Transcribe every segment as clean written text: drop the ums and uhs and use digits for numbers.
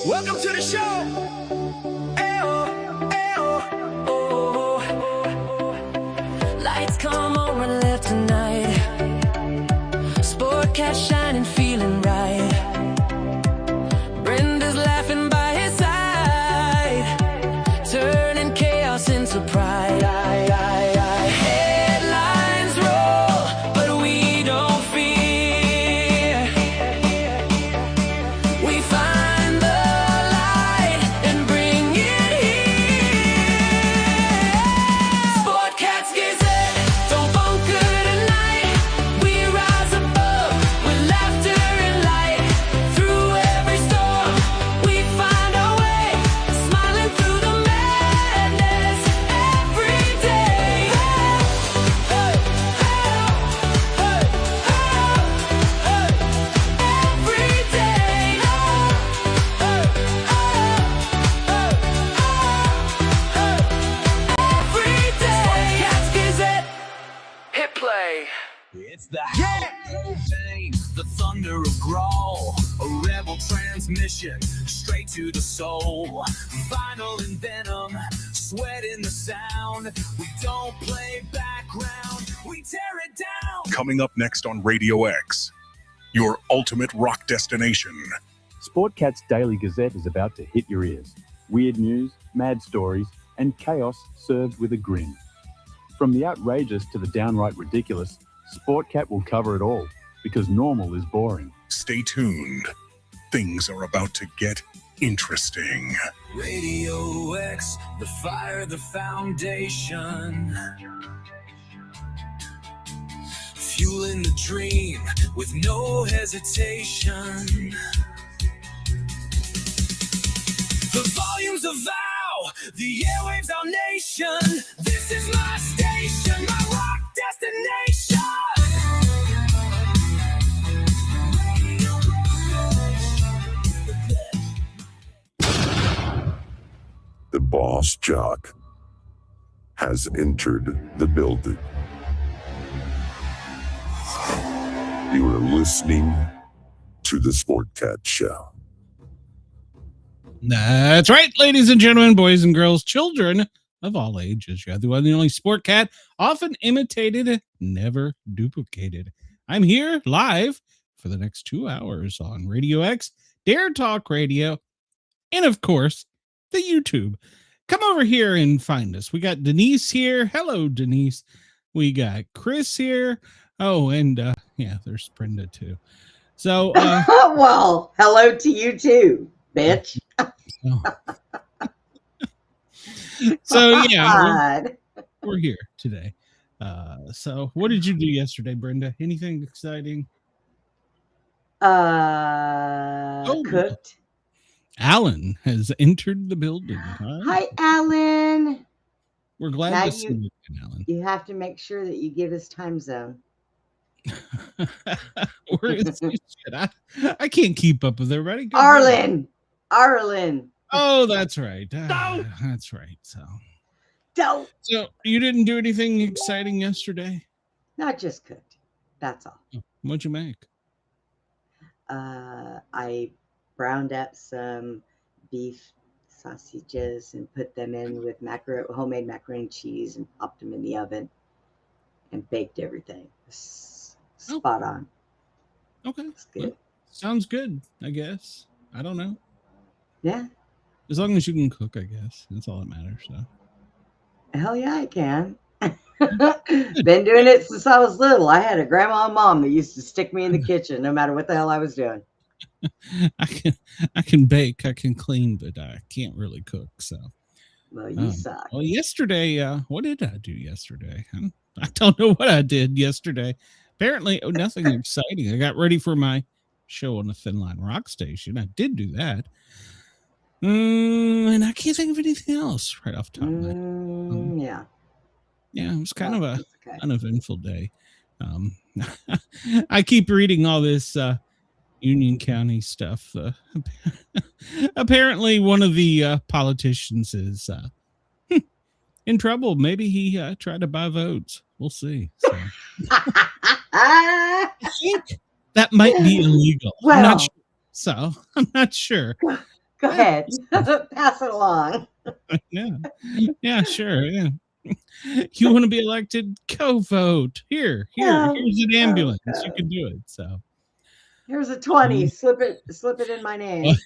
Welcome to the show. Lights come on and left tonight. Sportcat shining, feeling right. Brenda's laughing by his side, turning chaos into pride. Headlines roll, but we don't fear. We find the light and bring it here. Sportcat's Gazette, don't bunker tonight. We rise above with laughter and light. Through every storm, we find our way, smiling through the madness every day. Hey, hey, hey, hey, every day. Every day. Sportcat's Gazette, hit play. It's the howl of pain, the thunder of growl, a rebel transmission straight to the soul. Vinyl and venom, sweat in the sound. We don't play background, we tear it down. Coming up next on Radio X, your ultimate rock destination. Sportcat's Daily Gazette is about to hit your ears. Weird news, mad stories, and chaos served with a grin. From the outrageous to the downright ridiculous, Sportcat will cover it all, because normal is boring. Stay tuned. Things are about to get interesting. Radio X, the fire, the foundation. Fueling the dream with no hesitation. The volumes of vow, the airwaves, our nation. This is my station, my rock destination. The boss jock has entered the building. You are listening to the Sportcat Show. That's right, ladies and gentlemen, boys and girls, children of all ages. You're the one and the only Sportcat, often imitated, never duplicated. I'm here live for the next 2 hours on Radio X, Dare Talk Radio, and of course, the YouTube. Come over here and find us. We got Denise here. Hello, Denise. We got Chris here. Oh, and yeah, there's Brenda too. So, well, hello to you too, bitch. So yeah, we're here today. So what did you do yesterday, Brenda? Anything exciting? Cooked. Alan has entered the building. Hi, Alan. We're glad Now to see you, Alan. You have to make sure that you give us time zone. Where is this shit? I can't keep up with everybody. Go Arlen. Oh, that's right. That's right. So you didn't do anything exciting yesterday? Not just cooked. That's all. What'd you make? I browned up some beef sausages and put them in with homemade macaroni and cheese and popped them in the oven and baked everything. Spot on. Okay. It's good. Well, sounds good, I guess. I don't know. Yeah. As long as you can cook, I guess. That's all that matters. So. Hell yeah, I can. Been doing it since I was little. I had a grandma and mom that used to stick me in the kitchen no matter what the hell I was doing. I can bake, I can clean, but I can't really cook. So, well, you suck. Well, yesterday, what did I do yesterday? I don't know what I did yesterday. Apparently, nothing exciting. I got ready for my show on the Thin Line Rock Station. I did do that. And I can't think of anything else right off the top of my head. Yeah, it was kind of an uneventful day. I keep reading all this Union County stuff. Apparently, one of the politicians is in trouble. Maybe he tried to buy votes. We'll see. So. I think that might be illegal. Well, I'm not sure. Go ahead. Pass it along. Yeah, sure. Yeah. You want to be elected? Go vote. Here's an ambulance. You can do it. So here's a 20. Slip it in my name.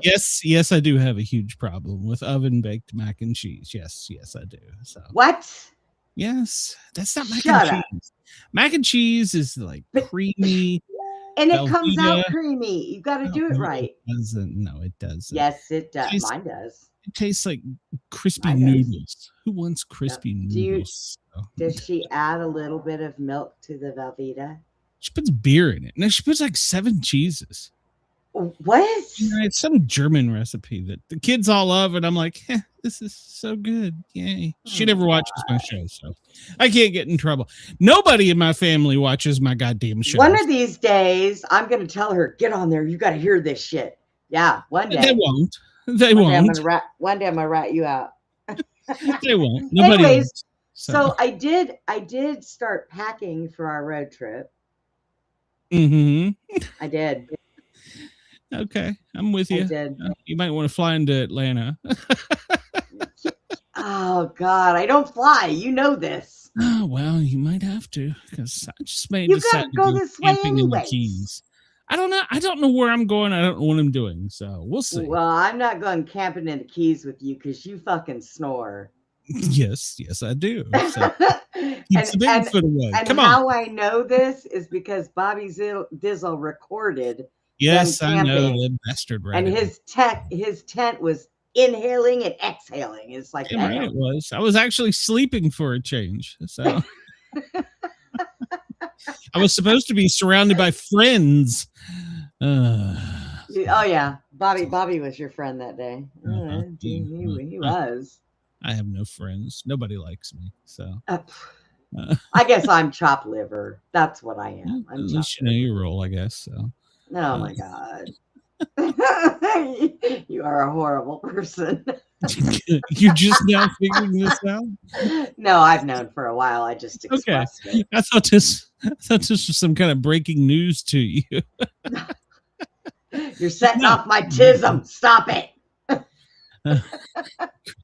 yes, I do have a huge problem with oven baked mac and cheese. Yes, I do. So What? yes, that's not mac Shut and up. cheese. Mac and cheese is like creamy. And it comes Velveeta. out creamy. You got to do it right. It doesn't. Yes, it does. Tastes- Mine does. It tastes like crispy Mine does. noodles. Who wants crispy noodles? Does she add a little bit of milk to the Velveeta? She puts beer in it. No, she puts like 7 cheeses. What? It's some German recipe that the kids all love, and I'm like, this is so good. Yay. She never watches my show, so I can't get in trouble. Nobody in my family watches my goddamn show. One of these days, I'm going to tell her, get on there. You got to hear this shit. Yeah, one day. They won't. They won't. One day I'm going to rat you out. They won't. Nobody Anyways, won't. So I did start packing for our road trip. Mm-hmm. I did. Okay, I'm with you. I did. You might want to fly into Atlanta. Oh God, I don't fly. You know this. Oh well, you might have to, because I just made You gotta go this way camping in the anyways. Keys. I don't know. I don't know where I'm going. I don't know what I'm doing. So we'll see. Well, I'm not going camping in the Keys with you because you fucking snore. Yes, I do. So and keeps the Bigfoot away. and Come on. how I know this is because Bobby Dizzle recorded. Yes, them I know camping, the bastard. Right. And his tent was inhaling and exhaling. It's like Damn right it was. I was actually sleeping for a change. So I was supposed to be surrounded by friends. Oh yeah, Bobby was your friend that day. He was. I have no friends. Nobody likes me. So I guess I'm chopped liver. That's what I am. At least you know your role, I guess. So. Oh my God. You are a horrible person. You're just now figuring this out? No, I've known for a while. I just expressed it. I thought this was some kind of breaking news to you. You're setting off my tism. Stop it.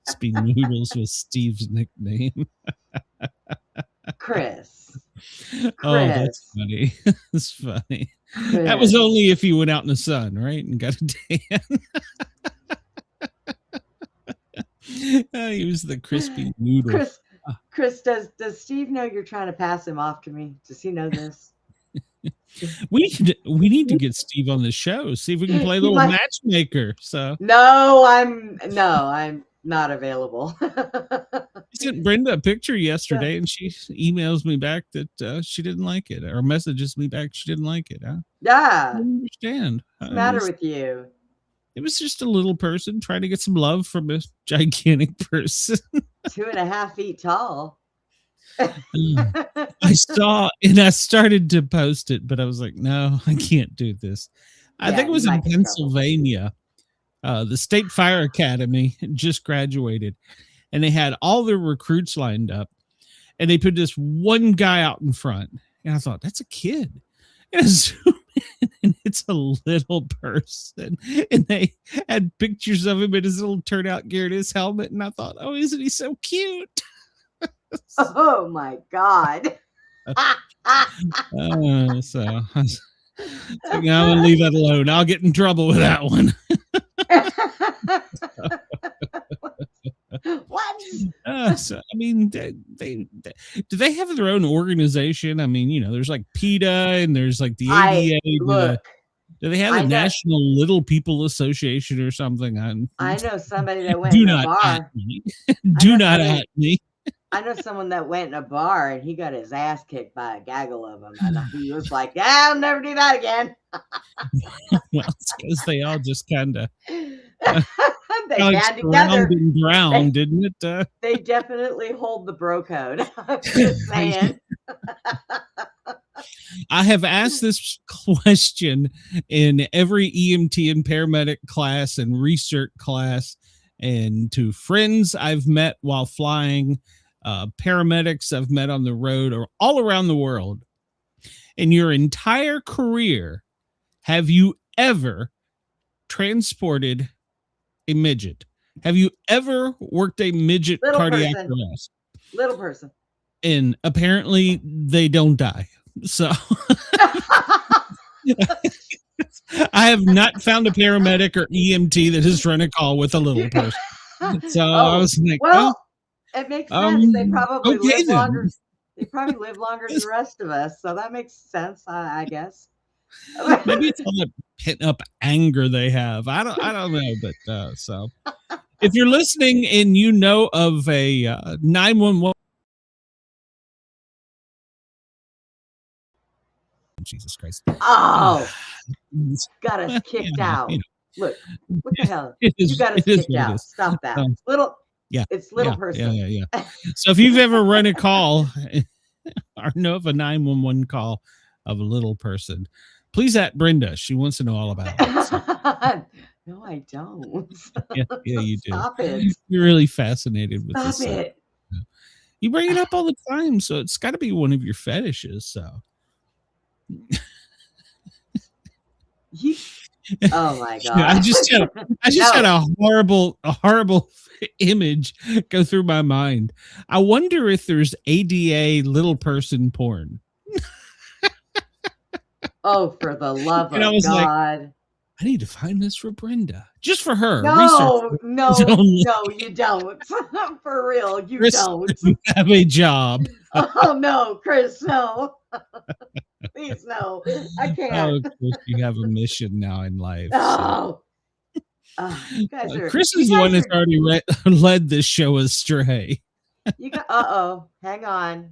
Crispy Noodles was Steve's nickname. Chris. Oh, that's funny. That's funny. Chris. That was only if you went out in the sun, right? And got a tan. He was the crispy noodle. Chris, does Steve know you're trying to pass him off to me? Does he know this? We need to get Steve on the show. See if we can play a little matchmaker. So no, I'm not available. I sent Brenda a picture yesterday, and she emails me back that she didn't like it, or messages me back she didn't like it. Huh? Yeah. I don't understand. What's the matter with you? It was just a little person trying to get some love from a gigantic person. 2.5 feet tall. I saw, and I started to post it, but I was like, no, I can't do this. I think it was in Pennsylvania. The State Fire Academy just graduated, and they had all their recruits lined up, and they put this one guy out in front, and I thought, that's a kid. And I zoom in, and it's a little person, and they had pictures of him in his little turnout gear and his helmet, and I thought, oh, isn't he so cute? Oh my God. So I was like, no, I'm gonna leave that alone. I'll get in trouble with that one. What? So I mean, do they have their own organization? I mean, there's like PETA and there's like the ADA. Do they have a National Little People Association or something? I know somebody that went in a bar. At me. Do not at me. I know someone that went in a bar and he got his ass kicked by a gaggle of them. And he was like, yeah, I'll never do that again. Well, it's because they all just kind of they band together. Drowned, didn't it? They definitely hold the bro code. I'm just saying. I have asked this question in every EMT and paramedic class and research class, and to friends I've met while flying, paramedics I've met on the road, or all around the world. In your entire career, have you ever transported a midget? Have you ever worked a midget Little cardiac person. arrest? Little person. And apparently they don't die. So I have not found a paramedic or EMT that has run a call with a little person. So I was like, well, it makes sense. They probably okay live then. longer. They probably live longer than the rest of us, so that makes sense, I guess. Maybe it's all that pent up anger they have. I don't know, but so if you're listening and you know of a 911, Jesus Christ! Oh, got us kicked out. Look, what the hell? You got us kicked out. Stop that. It's little person. Yeah. So if you've ever run a call or know of a 911 call of a little person, please at Brenda. She wants to know all about it. So. No, I don't. Yeah, you do. Stop it. You're really fascinated with Stop this. it. You bring it up all the time, so it's got to be one of your fetishes. So. Oh my god! I just had a horrible image go through my mind. I wonder if there's ADA little person porn. Oh, for the love of God! Like, I need to find this for Brenda, just for her. No, you don't. For real, you Chris don't have a job. Oh no, Chris, no. Please, no. I can't. Oh, of course you have a mission now in life. No. You guys are, Chris is the one that's already led this show astray. Hang on.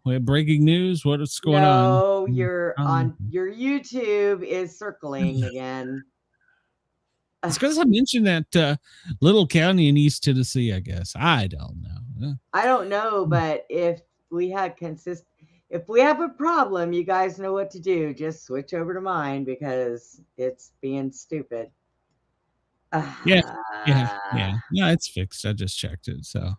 We have breaking news. What's going on? No, you're on your YouTube is circling again. It's because I mentioned that little county in East Tennessee, I guess. I don't know. I don't know, but if we have a problem, you guys know what to do. Just switch over to mine because it's being stupid. Yeah. No, it's fixed. I just checked it. So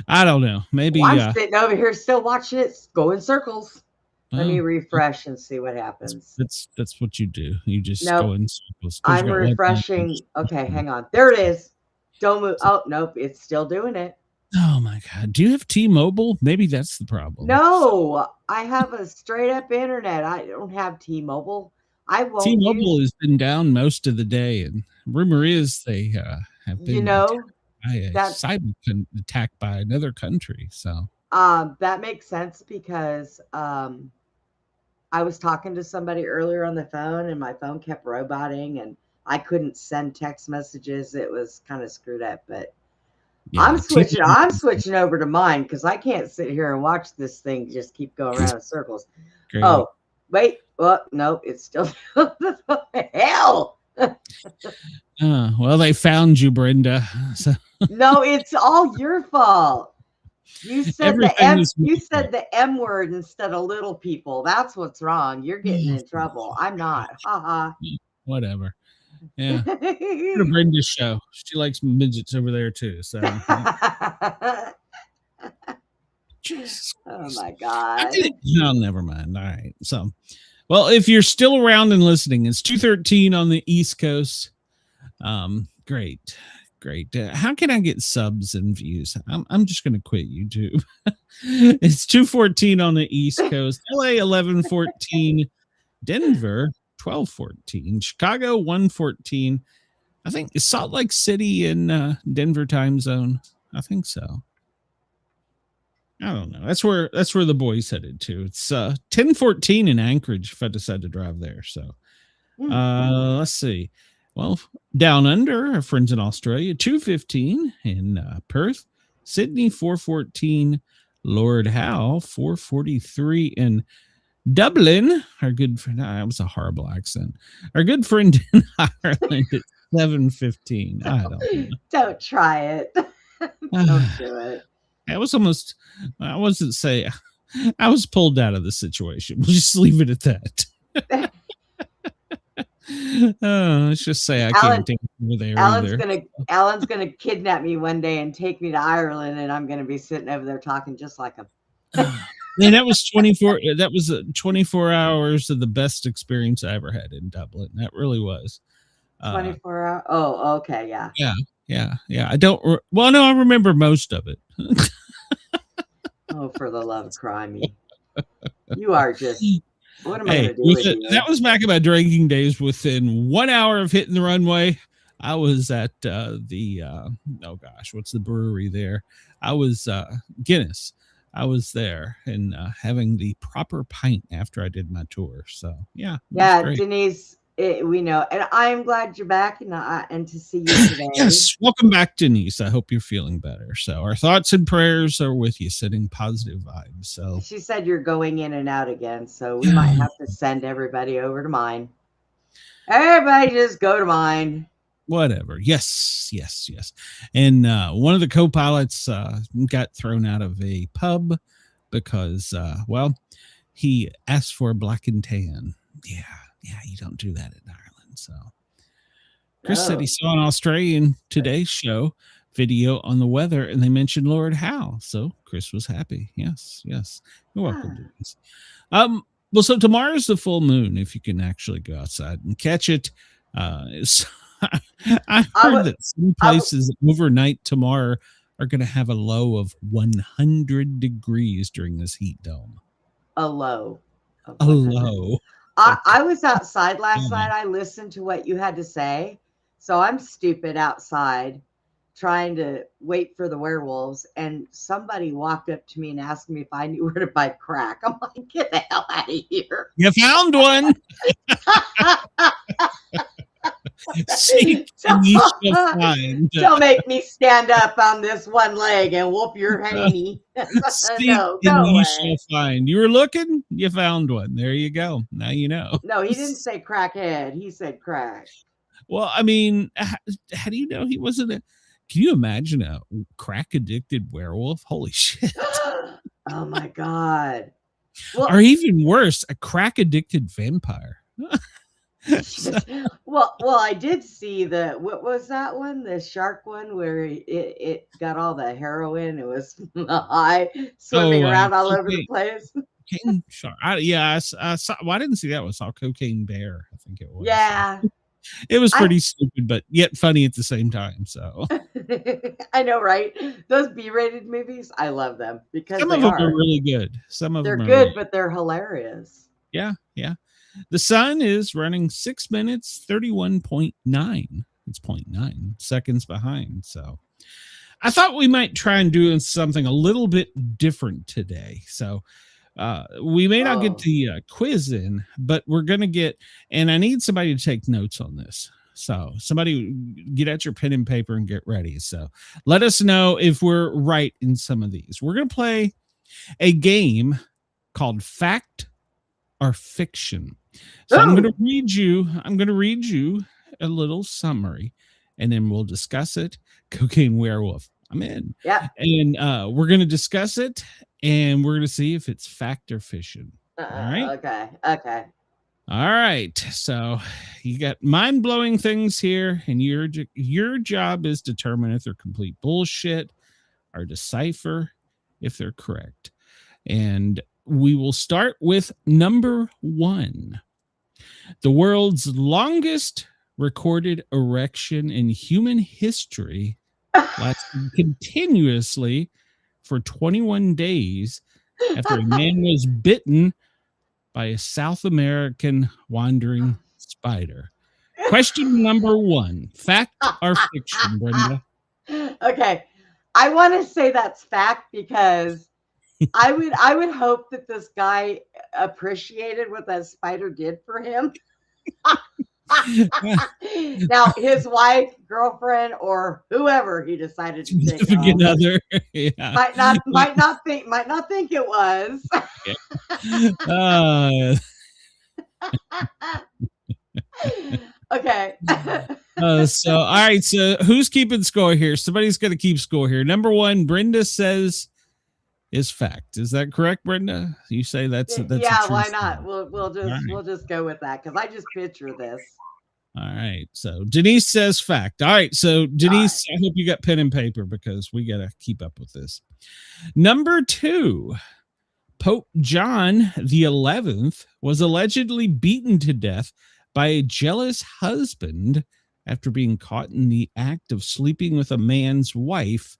I don't know. Maybe I'm sitting over here still watching it go in circles. Let me refresh and see what happens. That's what you do. You just go in circles. I'm refreshing. Okay, hang on. There it is. Don't move. Oh, nope. It's still doing it. Oh my God. Do you have T-Mobile? Maybe that's the problem. No, I have a straight up internet. I don't have T-Mobile. I won't. T-Mobile has been down most of the day, and rumor is they have been cyber attacked by another country. So that makes sense because I was talking to somebody earlier on the phone, and my phone kept roboting, and I couldn't send text messages. It was kind of screwed up, but. Yeah, I'm switching over to mine because I can't sit here and watch this thing just keep going around in circles. Great. Oh, wait. Well, no, it's still hell. Well, they found you, Brenda. So. No, it's all your fault. You said the M word instead of little people. That's what's wrong. You're getting in trouble. I'm not. Haha. Whatever. Yeah. Go to Brenda's show. She likes midgets over there too. So Jesus. Oh my God. No, never mind. All right. So well, if you're still around and listening, it's 2:13 on the East Coast. Great. How can I get subs and views? I'm just gonna quit YouTube. It's 2:14 on the East Coast, LA 11:14, Denver 12:14, Chicago 1:14. I think is Salt Lake City in Denver time zone. I think so. I don't know. That's where the boys headed to. It's 10:14 in Anchorage if I decide to drive there. So let's see. Well, down under, our friends in Australia, 2:15 in Perth, Sydney 4:14, Lord Howe 4:43 in Dublin, our good friend, that was a horrible accent. Our good friend in Ireland at 7:15. I don't know. Don't try it. Don't do it. I was pulled out of the situation. We'll just leave it at that. Let's just say I can't take it over there. Alan's gonna kidnap me one day and take me to Ireland, and I'm gonna be sitting over there talking just like him. And that was 24 hours of the best experience I ever had in Dublin. That really was. Uh, 24 hours. Oh, okay. Yeah. yeah. I don't. Well, no, I remember most of it. Oh, for the love of crimey. You are just, what am I Hey, going to do with you? that was back in my drinking days. Within 1 hour of hitting the runway, I was at oh gosh, what's the brewery there? I was Guinness. I was there and having the proper pint after I did my tour. So yeah, Yeah, Denise, we know, and I'm glad you're back and to see you today. Yes, welcome back, Denise. I hope you're feeling better. So our thoughts and prayers are with you, sending positive vibes. So she said you're going in and out again, so we might have to send everybody over to mine. Everybody just go to mine. Whatever. Yes. And one of the co-pilots got thrown out of a pub because, he asked for a black and tan. Yeah, you don't do that in Ireland. So Chris said he saw an Australian Today show video on the weather, and they mentioned Lord Howe. So Chris was happy. Yes. You're welcome, Denise. Well, so tomorrow's the full moon, if you can actually go outside and catch it. I heard that some places overnight tomorrow are going to have a low of 100 degrees during this heat dome. A low. A low. I was outside last night. I listened to what you had to say. So I'm stupid outside trying to wait for the werewolves. And somebody walked up to me and asked me if I knew where to buy crack. I'm like, get the hell out of here. You found one. See, don't make me stand up on this one leg and whoop your haney. No, go away. Shall find. You were looking, you found one. There you go. Now you know. No, he didn't say crackhead. He said crack. Well, I mean, how do you know he wasn't a? Can you imagine a crack addicted werewolf? Holy shit! Oh my god! Well, or even worse, a crack addicted vampire. well, I did see what was that one? The shark one where it got all the heroin. It was high, swimming around all over the place. Shark. I saw. Well, I didn't see that one. I saw Cocaine Bear. I think it was. Yeah. It was pretty stupid, but yet funny at the same time. So I know, right? Those B-rated movies, I love them because some of them are really good. Some of them are good, but they're hilarious. Yeah. The sun is running 6 minutes 31.9. It's 0.9 seconds behind. So I thought we might try and do something a little bit different today. So we may not get the quiz in, but we're going to get, and I need somebody to take notes on this. So somebody get out your pen and paper and get ready. So let us know if we're right in some of these. We're going to play a game called Fact or Fiction. So I'm going to read you a little summary and then we'll discuss it. Cocaine werewolf. I'm in. Yeah. And we're going to discuss it and we're going to see if it's fact or fiction. All right. Okay. All right. So you got mind-blowing things here, and your job is to determine if they're complete bullshit or decipher if they're correct. And we will start with number 1. The world's longest recorded erection in human history lasted continuously for 21 days after a man was bitten by a South American wandering spider. Question number 1, fact or fiction, Brenda? Okay. I want to say that's fact because I would hope that this guy appreciated what that spider did for him. Now his wife, girlfriend, or whoever he decided to take another might not think it was. Okay. So all right, so who's keeping score here? Somebody's gonna keep score here. Number 1, Brenda says is fact. Is that correct, Brenda? You say that's yeah, why not? We'll just go with that because I just picture this. All right. So Denise says fact. All right. So Denise, I hope you got pen and paper because we got to keep up with this. Number 2, Pope John the 11th was allegedly beaten to death by a jealous husband after being caught in the act of sleeping with a man's wife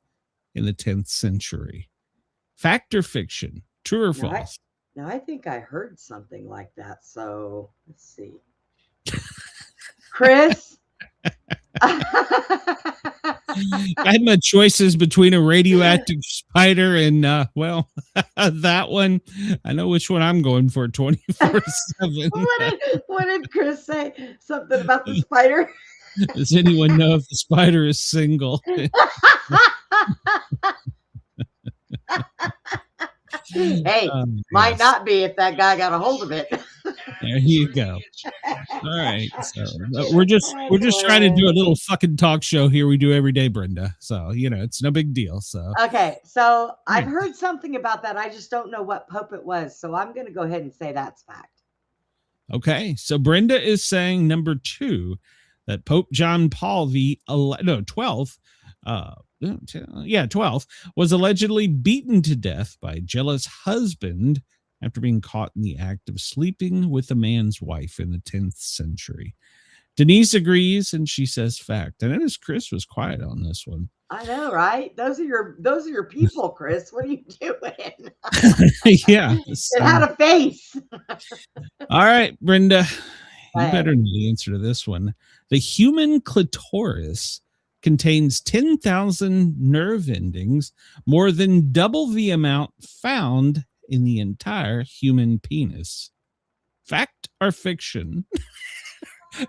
in the 10th century. Fact or fiction? True or false? Now, I think I heard something like that. So let's see. Chris? I had my choices between a radioactive spider and, that one. I know which one I'm going for 24/7. What did Chris say? Something about the spider? Does anyone know if the spider is single? Hey, might not be if that guy got a hold of it. There you go. All right. So we're just trying to do a little fucking talk show here we do every day, Brenda. So, it's no big deal. So okay. So I've heard something about that. I just don't know what pope it was. So I'm going to go ahead and say that's fact. Okay. So Brenda is saying number 2, that Pope John Paul the 12th, 12th, was allegedly beaten to death by a jealous husband after being caught in the act of sleeping with a man's wife in the 10th century. Denise agrees, and she says fact. And I notice Chris was quiet on this one. I know, right? Those are your people, Chris. What are you doing? Yeah. It had a face. All right, Brenda, you better know the answer to this one. The human clitoris contains 10,000 nerve endings, more than double the amount found in the entire human penis. Fact or fiction?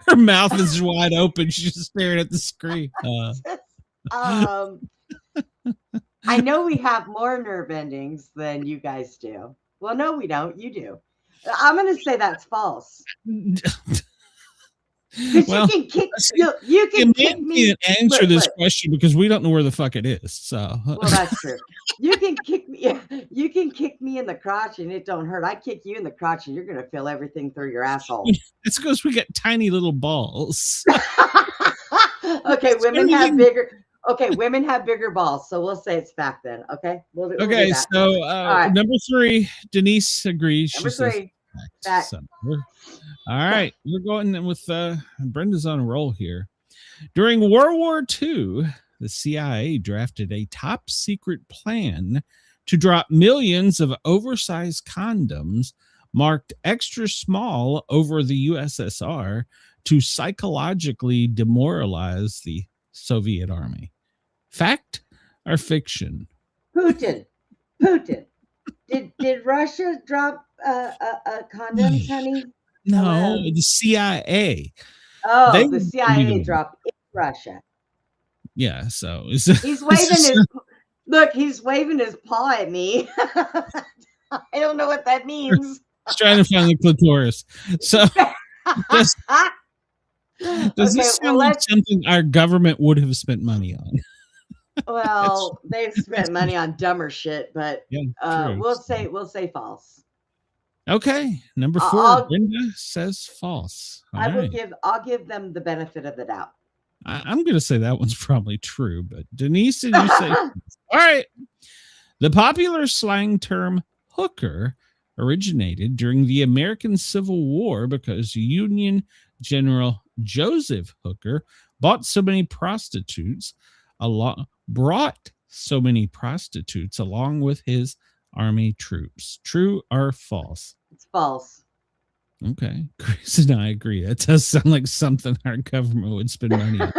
Her mouth is wide open. She's just staring at the screen. I know we have more nerve endings than you guys do. Well, no, we don't. You do. I'm going to say that's false. Well, you can kick me. Can't answer this question because we don't know where the fuck it is. So, well, that's true. You can kick me. You can kick me in the crotch and it don't hurt. I kick you in the crotch and you're gonna feel everything through your asshole. It's because we got tiny little balls. Okay, women have bigger. Okay, women have bigger balls, so we'll say it's fact then. Okay. We'll okay. So right. Number 3, Denise agrees. Number 3. Fact. So all right, we're going with Brenda's on a roll here. During World War II, the CIA drafted a top secret plan to drop millions of oversized condoms marked extra small over the USSR to psychologically demoralize the Soviet army. Fact or fiction? Putin. Did Russia drop condoms, honey? No, the CIA. Oh, the CIA dropped in Russia. Yeah, so he's waving he's waving his paw at me. I don't know what that means. He's trying to find the clitoris. So does this sound like something our government would have spent money on? Well, they've spent money on dumber shit, but we'll say false. Okay, number 4, Brenda says false. I'll give them the benefit of the doubt. I'm going to say that one's probably true, but Denise, did you say? All right. The popular slang term hooker originated during the American Civil War because Union General Joseph Hooker brought so many prostitutes along with his army troops. True or false? It's false. Okay. Chris and I agree. That does sound like something our government would spend money on.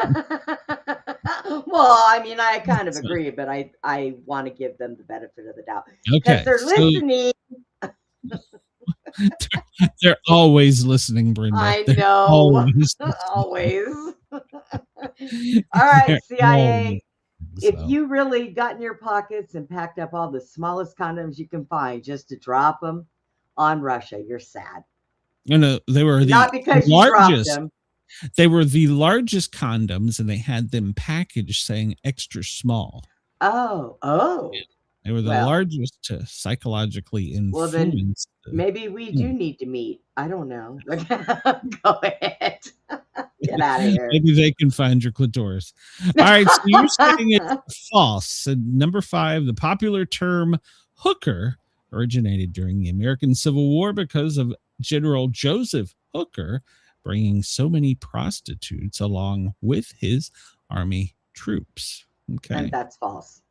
Well, I mean, I kind of agree, but I want to give them the benefit of the doubt. Okay. Because they're listening. They're always listening, Brenda. I know. Always. All right, CIA. If you really got in your pockets and packed up all the smallest condoms you can find just to drop them on Russia, you're sad. No, they were not because you dropped them. They were the largest condoms, and they had them packaged saying extra small. Oh. Yeah. They were the largest to psychologically influence. Well, then maybe we do need to meet. I don't know. Go ahead. Get out of here. Maybe they can find your clitoris. All right, so you're saying it's false. And number 5, the popular term hooker originated during the American Civil War because of General Joseph Hooker bringing so many prostitutes along with his army troops. Okay. And that's false.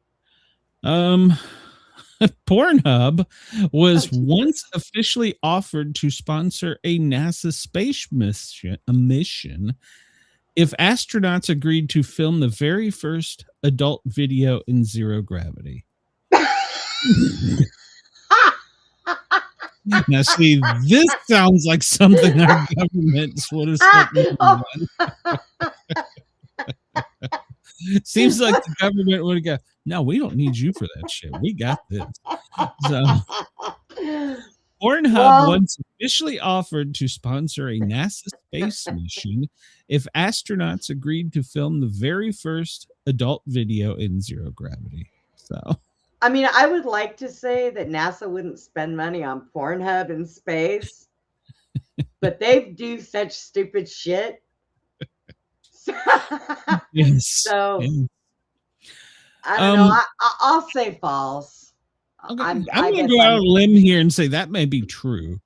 Pornhub was Oh, Jesus. once officially offered to sponsor a NASA space mission if astronauts agreed to film the very first adult video in zero gravity. Now, see, this sounds like something our government would have said. Seems like the government would have got, no, we don't need you for that shit. We got this. So, Pornhub once officially offered to sponsor a NASA space mission if astronauts agreed to film the very first adult video in zero gravity. So, I mean, I would like to say that NASA wouldn't spend money on Pornhub in space, but they do such stupid shit. yes. So, yes. I don't know. I'll say false. Okay. I'm going to go out on a limb here and say that may be true.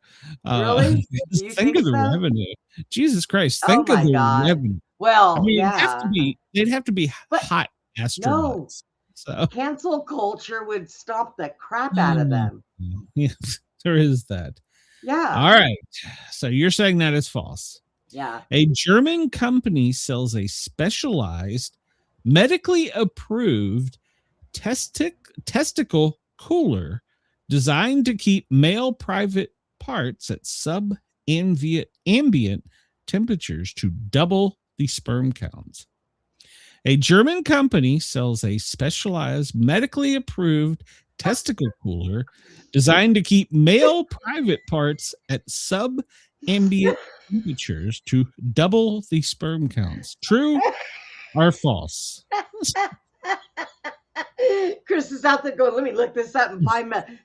Really? Think of the revenue. Jesus Christ. Think of the revenue. Well, I mean, yeah. they'd have to be hot astronauts. No. So cancel culture would stomp the crap out of them. Yes, there is that. Yeah. All right. So you're saying that is false. Yeah. A German company sells a specialized, medically approved testicle cooler designed to keep male private parts at ambient temperatures to double the sperm counts. A German company sells a specialized, medically approved testicle cooler designed to keep male private parts at sub-ambient temperatures to double the sperm counts. True or false? Chris is out there going, let me look this up and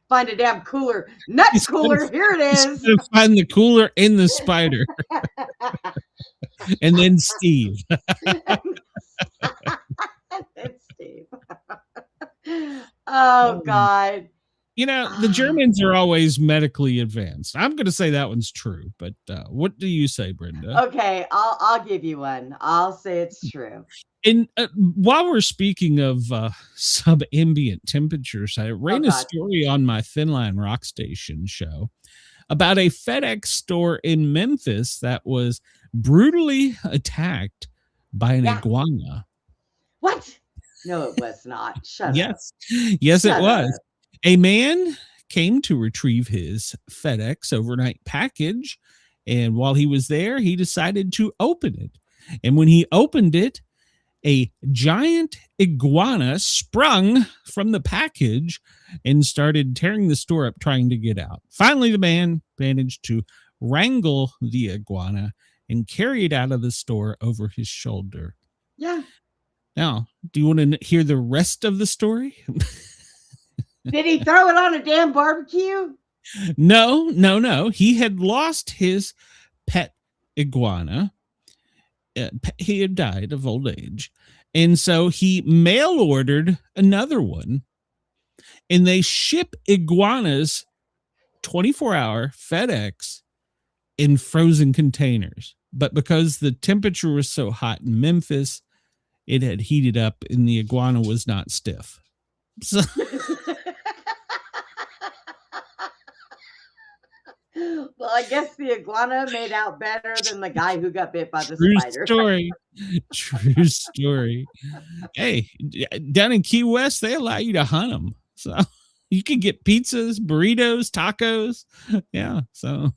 find a damn cooler. Nut cooler. Here it is. Find the cooler in the spider. And then Steve. Steve. Oh, God. You know, the Germans are always medically advanced. I'm going to say that one's true, but what do you say, Brenda? Okay, I'll give you one. I'll say it's true. And while we're speaking of sub-ambient temperatures, I ran a story on my Thin Line Rock Station show about a FedEx store in Memphis that was brutally attacked by an iguana. What? No, it was not. Shut up. Yes, it was. A man came to retrieve his FedEx overnight package, and while he was there, he decided to open it. And when he opened it, a giant iguana sprung from the package and started tearing the store up, trying to get out. Finally, the man managed to wrangle the iguana and carry it out of the store over his shoulder. Yeah. Now, do you want to hear the rest of the story? Did he throw it on a damn barbecue? No. He had lost his pet iguana. He had died of old age. And so he mail ordered another one. And they ship iguanas 24-hour FedEx in frozen containers. But because the temperature was so hot in Memphis, it had heated up and the iguana was not stiff. So well, I guess the iguana made out better than the guy who got bit by the spider. True story. Hey, down in Key West, they allow you to hunt them. So you can get pizzas, burritos, tacos. Yeah. So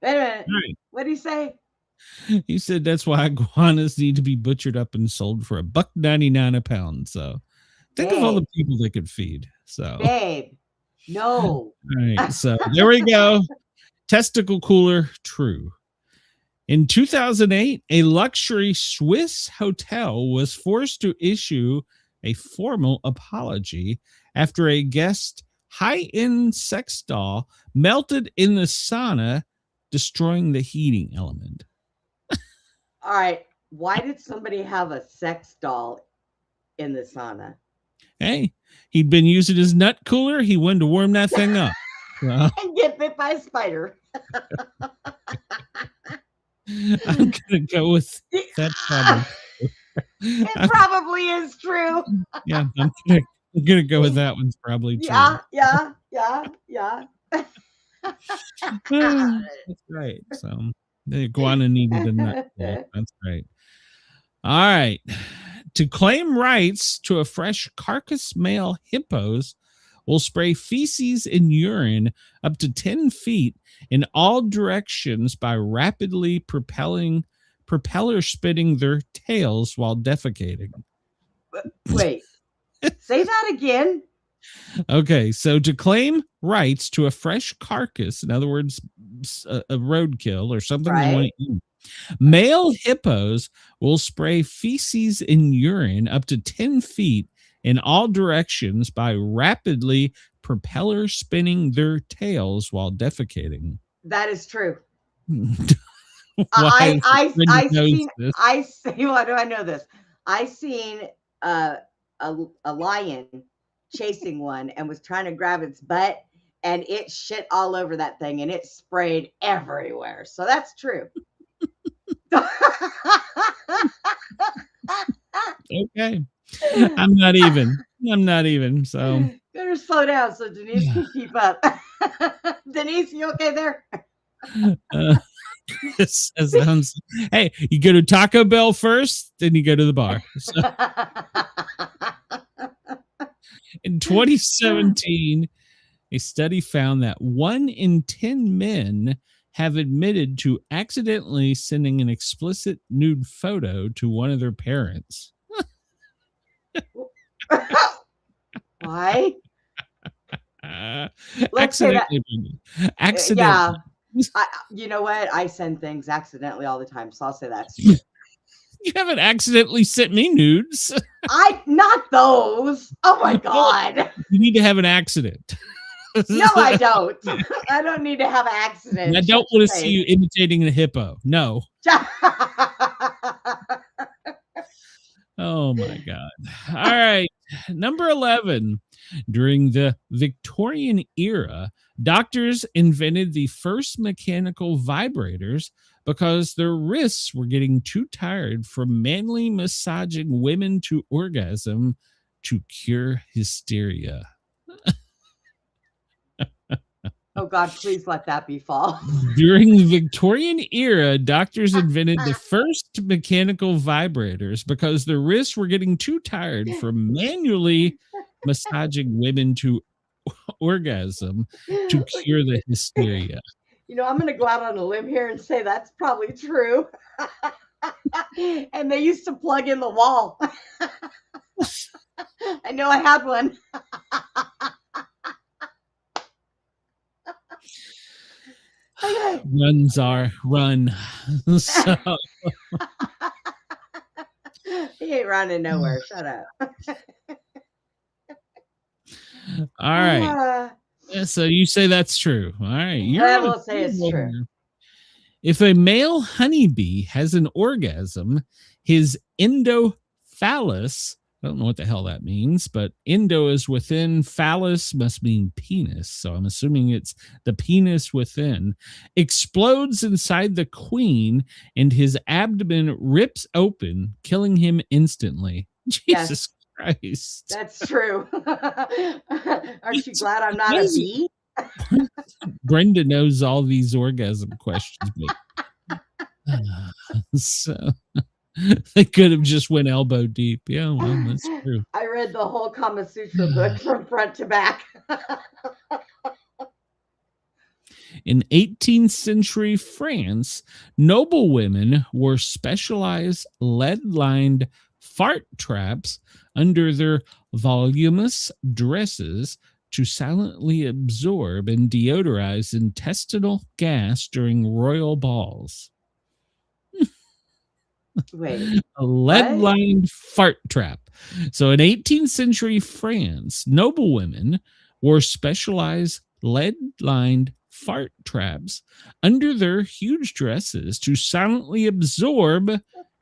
wait a minute. Right. What did he say? He said that's why iguanas need to be butchered up and sold for $1.99 a pound. So think of all the people they could feed. So babe, no. All right. So there we go. Testicle cooler, true. In 2008, a luxury Swiss hotel was forced to issue a formal apology after a guest high-end sex doll melted in the sauna, destroying the heating element. All right. Why did somebody have a sex doll in the sauna? Hey, he'd been using his nut cooler. He wanted to warm that thing up. And get bit by a spider. I'm gonna go with that. It probably is true. Yeah, I'm gonna go with that one's probably true. Yeah. That's right. So the iguana needed a nut. That's right. All right. To claim rights to a fresh carcass, male hippos will spray feces and urine up to 10 feet in all directions by rapidly propeller spinning their tails while defecating. Wait, say that again. Okay, so to claim rights to a fresh carcass, in other words, a roadkill or something they want to eat, male hippos will spray feces and urine up to 10 feet in all directions by rapidly propeller spinning their tails while defecating. That is true. Why I seen. Why do I know this? I seen a lion chasing one and was trying to grab its butt, and it shit all over that thing, and it sprayed everywhere. So that's true. Okay. I'm not even. So better slow down so Denise can keep up. Denise, you okay there? Hey, you go to Taco Bell first, then you go to the bar. So, in 2017, a study found that 1 in 10 men have admitted to accidentally sending an explicit nude photo to one of their parents. Why? Let's say that. Accidentally. Yeah. You know what? I send things accidentally all the time, so I'll say that's true. You haven't accidentally sent me nudes. Not those. Oh my God. You need to have an accident. No, I don't. I don't need to have an accident. I don't want to see you imitating a hippo. No. Oh my God. All right. Number 11. During the Victorian era, doctors invented the first mechanical vibrators because their wrists were getting too tired from manually massaging women to orgasm to cure hysteria. Oh God, please let that be false. During the Victorian era, doctors invented the first mechanical vibrators because their wrists were getting too tired from manually massaging women to orgasm to cure the hysteria. You know, I'm going to go out on a limb here and say that's probably true. And they used to plug in the wall. I know I had one. Okay. Run. So. He ain't running nowhere. Shut up. All right. So you say that's true. All right. I will say it's true. If a male honeybee has an orgasm, his endophallus, I don't know what the hell that means, but endo is within, phallus must mean penis. So I'm assuming it's the penis within, explodes inside the queen and his abdomen rips open, killing him instantly. Jesus Christ. That's true. Aren't you glad I'm not a bee? Brenda knows all these orgasm questions. So they could have just went elbow deep. Yeah, well, that's true. I read the whole Kama Sutra book from front to back. In 18th century France, noblewomen wore specialized lead-lined fart traps under their voluminous dresses to silently absorb and deodorize intestinal gas during royal balls. Wait, a lead-lined fart trap. So in 18th century France, noblewomen wore specialized lead-lined fart traps under their huge dresses to silently absorb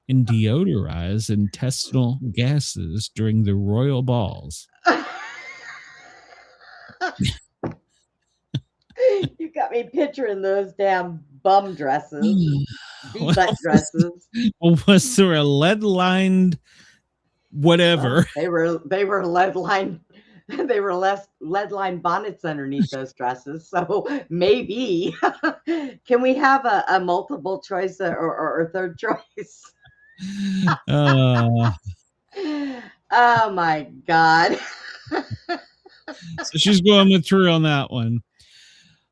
and deodorize intestinal gases during the royal balls. You got me picturing those damn bum dresses, butt dresses. Was there a lead-lined whatever? Well, they were lead lined. They were less lead lined bonnets underneath those dresses. So maybe can we have a multiple choice or third choice? Uh, Oh my God. so she's going with true on that one.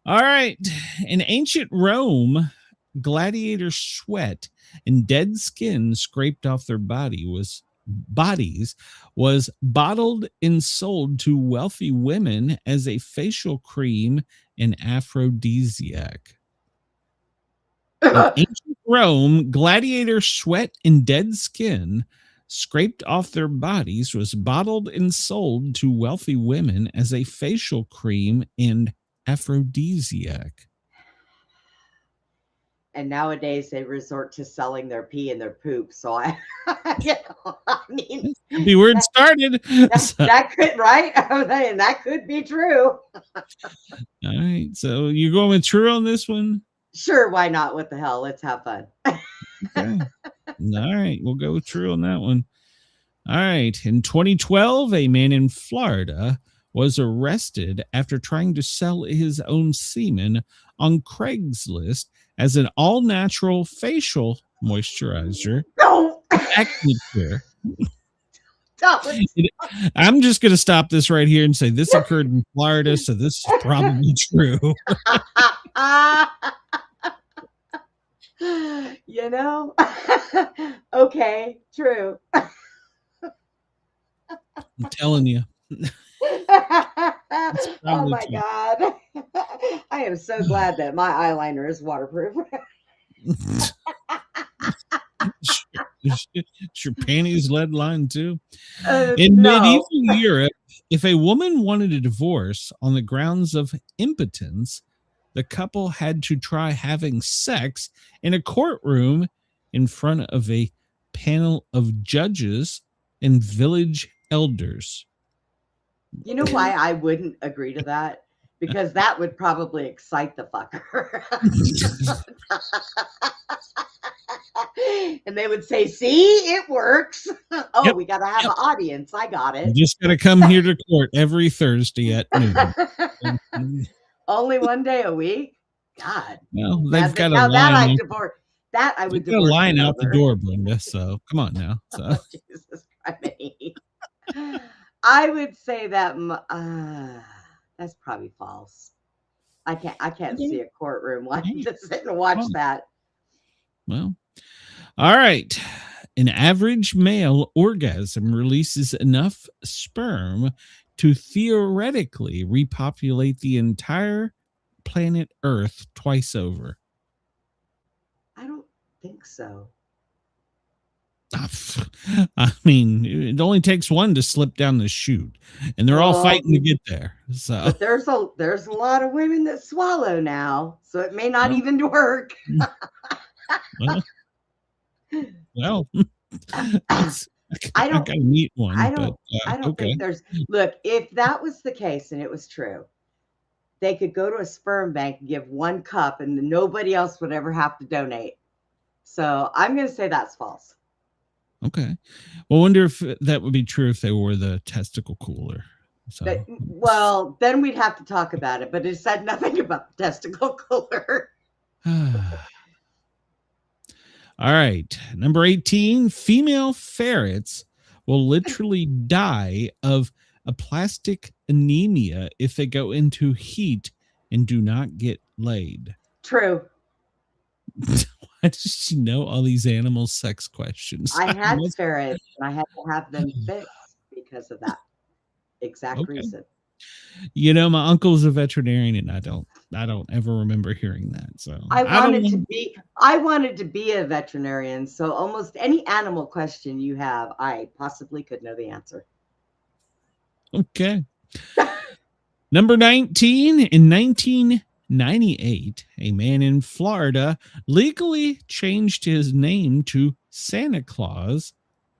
All right. In ancient Rome, gladiator sweat and dead skin scraped off their bodies was bottled and sold to wealthy women as a facial cream and aphrodisiac. In ancient Rome, gladiator sweat and dead skin scraped off their bodies was bottled and sold to wealthy women as a facial cream and aphrodisiac. And nowadays they resort to selling their pee and their poop. So I mean, Could be where it started. That could, right? And that could be true. All right. So you're going with true on this one? Sure, why not? What the hell? Let's have fun. Okay. All right. We'll go with true on that one. All right. In 2012, a man in Florida was arrested after trying to sell his own semen on Craigslist as an all-natural facial moisturizer. No. Acne care. I'm just going to stop this right here and say this occurred in Florida, so this is probably true. You know? Okay, true. I'm telling you. Oh my God. I am so glad that my eyeliner is waterproof. Is your panties lead lined too? In medieval Europe, if a woman wanted a divorce on the grounds of impotence, the couple had to try having sex in a courtroom in front of a panel of judges and village elders. You know why I wouldn't agree to that? Because that would probably excite the fucker. And they would say, see, it works. Oh, Yep, we got to have an audience. I got it. You just got to come here to court every Thursday at noon. Only one day a week? God. Well, they've got a now that I line. divorce. That I would They've got a divorce line you out the over. door, Brenda. So come on now. So. Jesus Christ. I would say that that's probably false. I can't see a courtroom wanting to sit and watch that. Well, all right. An average male orgasm releases enough sperm to theoretically repopulate the entire planet Earth twice over. I don't think so. I mean, it only takes one to slip down the chute, and they're all fighting to get there. So, but there's a lot of women that swallow now, so it may not even work. Well, I don't gotta meet one. I don't think there's. Look, if that was the case and it was true, they could go to a sperm bank and give one cup, and nobody else would ever have to donate. So I'm going to say that's false. Okay. Well, I wonder if that would be true if they were the testicle cooler. So. Well, then we'd have to talk about it, but it said nothing about the testicle cooler. All right. Number 18, female ferrets will literally die of aplastic anemia if they go into heat and do not get laid. True. Why does she know all these animal sex questions? I had ferrets and I had to have them fixed because of that exact reason. You know, my uncle's a veterinarian, and I don't ever remember hearing that. So I wanted to be a veterinarian. So almost any animal question you have, I possibly could know the answer. Okay. Number 19, in 1998, a man in Florida legally changed his name to Santa Claus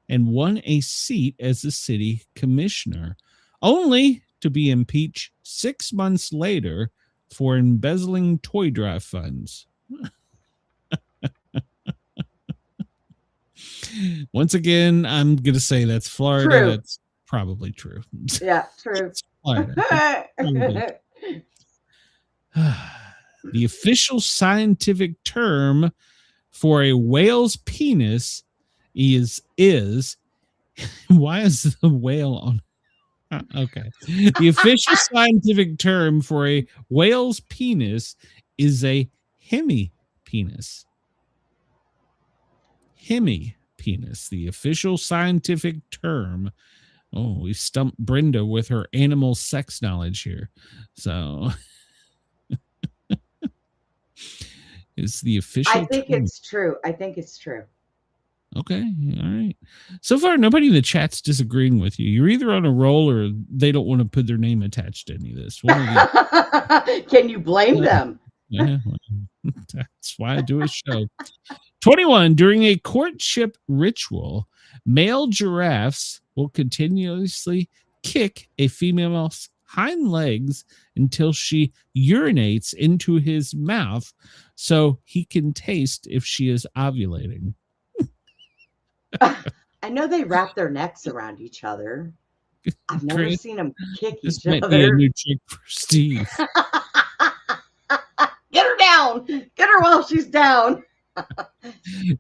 and won a seat as the city commissioner, only to be impeached 6 months later for embezzling toy drive funds. Once again, I'm going to say that's Florida. True. That's probably true. Yeah, true. It's Florida. It's probably- The official scientific term for a whale's penis is why is the whale on? Okay. The official scientific term for a whale's penis is a hemipenis. Hemipenis, the official scientific term. Oh, we stumped Brenda with her animal sex knowledge here. So it's the official I think term. it's true. I think it's true. Okay. All right. So far, nobody in the chat's disagreeing with you. You're either on a roll or they don't want to put their name attached to any of this. One of the- Can you blame them? Yeah, well, that's why I do a show. 21. During a courtship ritual, male giraffes will continuously kick a female's hind legs until she urinates into his mouth so he can taste if she is ovulating. I know they wrap their necks around each other. I've never Chris, seen them kick this each might be a other. new trick for Steve. Get her down. Get her while she's down.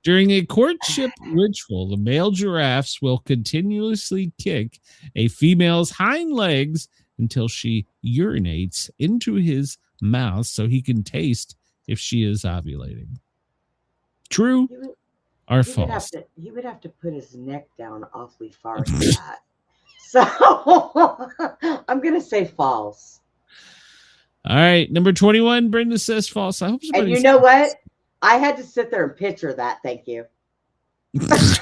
During a courtship ritual, the male giraffes will continuously kick a female's hind legs until she urinates into his mouth so he can taste if she is ovulating. True or false? He would have to put his neck down awfully far for that. So I'm going to say false. All right. Number 21, Brenda says false. I hope And somebody you know what? I had to sit there and picture that. Thank you. What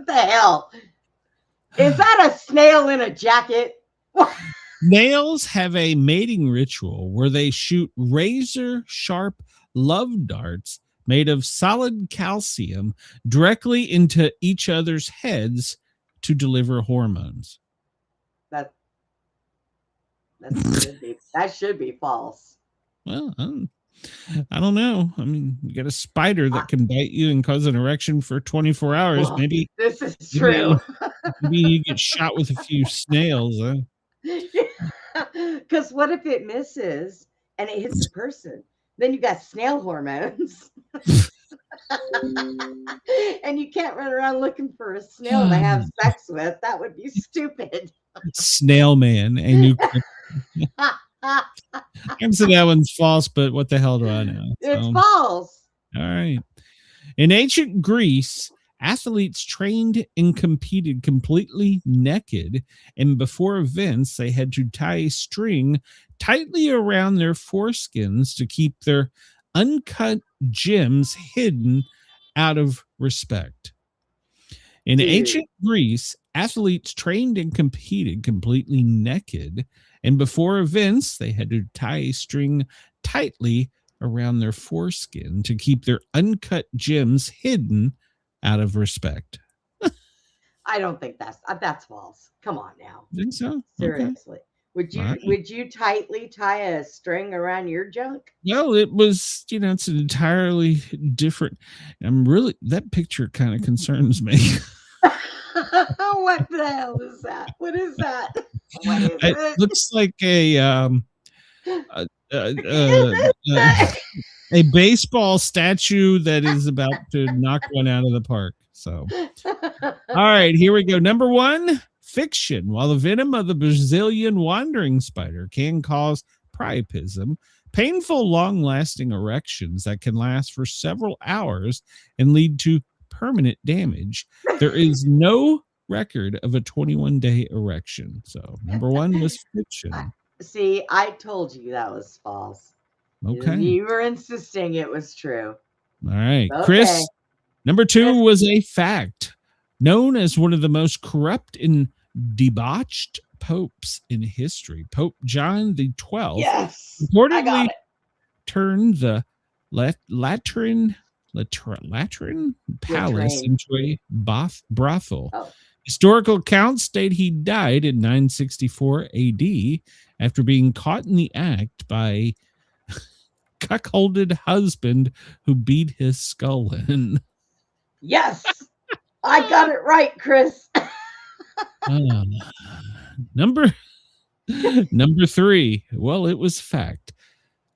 the hell? Is that a snail in a jacket? Males have a mating ritual where they shoot razor sharp love darts made of solid calcium directly into each other's heads to deliver hormones. That should be false. Well, I don't know. I mean, you got a spider that can bite you and cause an erection for 24 hours. Well, maybe this is true. Maybe you get shot with a few snails. Huh? Because what if it misses and it hits the person? Then you got snail hormones. And you can't run around looking for a snail to have sex with. That would be stupid. Snail man. And you I'm saying that one's false, but what the hell do I know? It's false. All right. In ancient Greece, athletes trained and competed completely naked, and before events, they had to tie a string tightly around their foreskins to keep their uncut gems hidden out of respect. In ancient Greece, athletes trained and competed completely naked, and before events, they had to tie a string tightly around their foreskin to keep their uncut gems hidden out of respect. I don't think that's false. Come on now. Think so? Seriously. Okay. Would you tightly tie a string around your junk? No, it was, it's an entirely different. That picture kind of concerns me. What the hell is that? What is that? What is It looks like a baseball statue that is about to knock one out of the park. So, all right, here we go. Number 1, fiction. While the venom of the Brazilian wandering spider can cause priapism, painful, long-lasting erections that can last for several hours and lead to permanent damage, there is no record of a 21-day erection. So, number 1 was fiction. See, I told you that was false. Okay. You were insisting it was true. All right. Okay. Chris, number 2 was a fact. Known as one of the most corrupt and debauched popes in history, Pope John XII reportedly turned the Lateran palace into a brothel. Oh. Historical accounts state he died in 964 AD after being caught in the act by cuckolded husband who beat his skull in. Yes, I got it right, Chris. Number 3. Well, it was fact.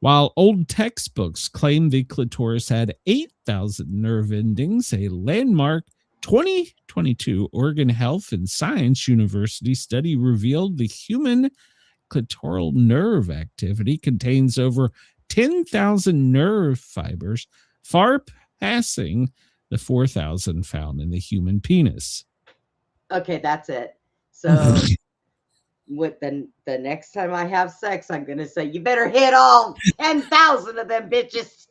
While old textbooks claim the clitoris had 8,000 nerve endings, a landmark 2022 Oregon Health and Science University study revealed the human clitoral nerve activity contains over 10,000 nerve fibers, far passing the 4,000 found in the human penis. Okay, that's it. So with the next time I have sex, I'm gonna say you better hit all 10,000 of them bitches.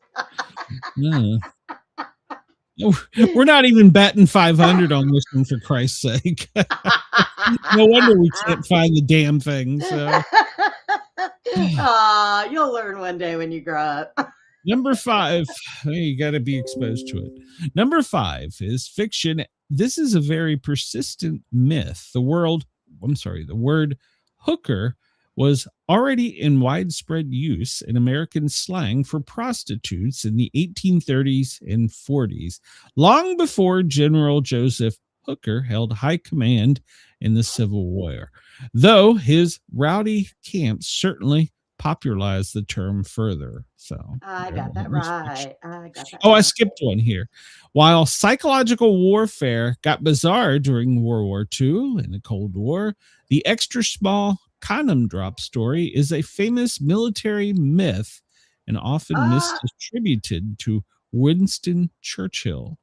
Yeah. We're not even batting 500 on this one, for Christ's sake. No wonder we can't find the damn thing. So. You'll learn one day when you grow up. Number 5, you got to be exposed to it. Number 5 is fiction. This is a very persistent myth. The word hooker was already in widespread use in American slang for prostitutes in the 1830s and 40s, long before General Joseph Hooker held high command in the Civil War, though his rowdy camps certainly popularized the term further. So I got that right. I skipped one here. While psychological warfare got bizarre during World War II and the Cold War, the extra small condom drop story is a famous military myth and often misattributed to Winston Churchill.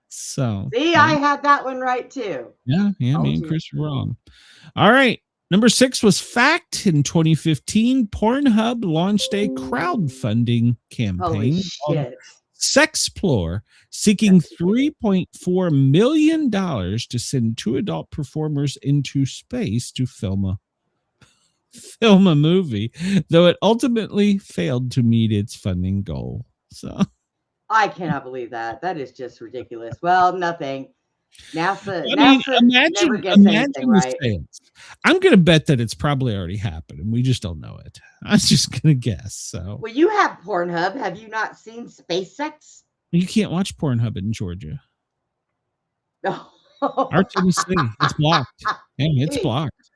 So see, I had that one right too. Yeah, me and Chris were wrong. All right. Number 6 was fact. In 2015, Pornhub launched a crowdfunding campaign called Sexplore, seeking $3.4 million to send 2 adult performers into space to film a movie, though it ultimately failed to meet its funding goal. So I cannot believe that. That is just ridiculous. Well, nothing. NASA never gets anything right. I'm going to bet that it's probably already happened and we just don't know it. I was just going to guess. So, well, you have Pornhub. Have you not seen SpaceX? You can't watch Pornhub in Georgia. No. Our Tennessee, it's blocked. Yeah, it's blocked.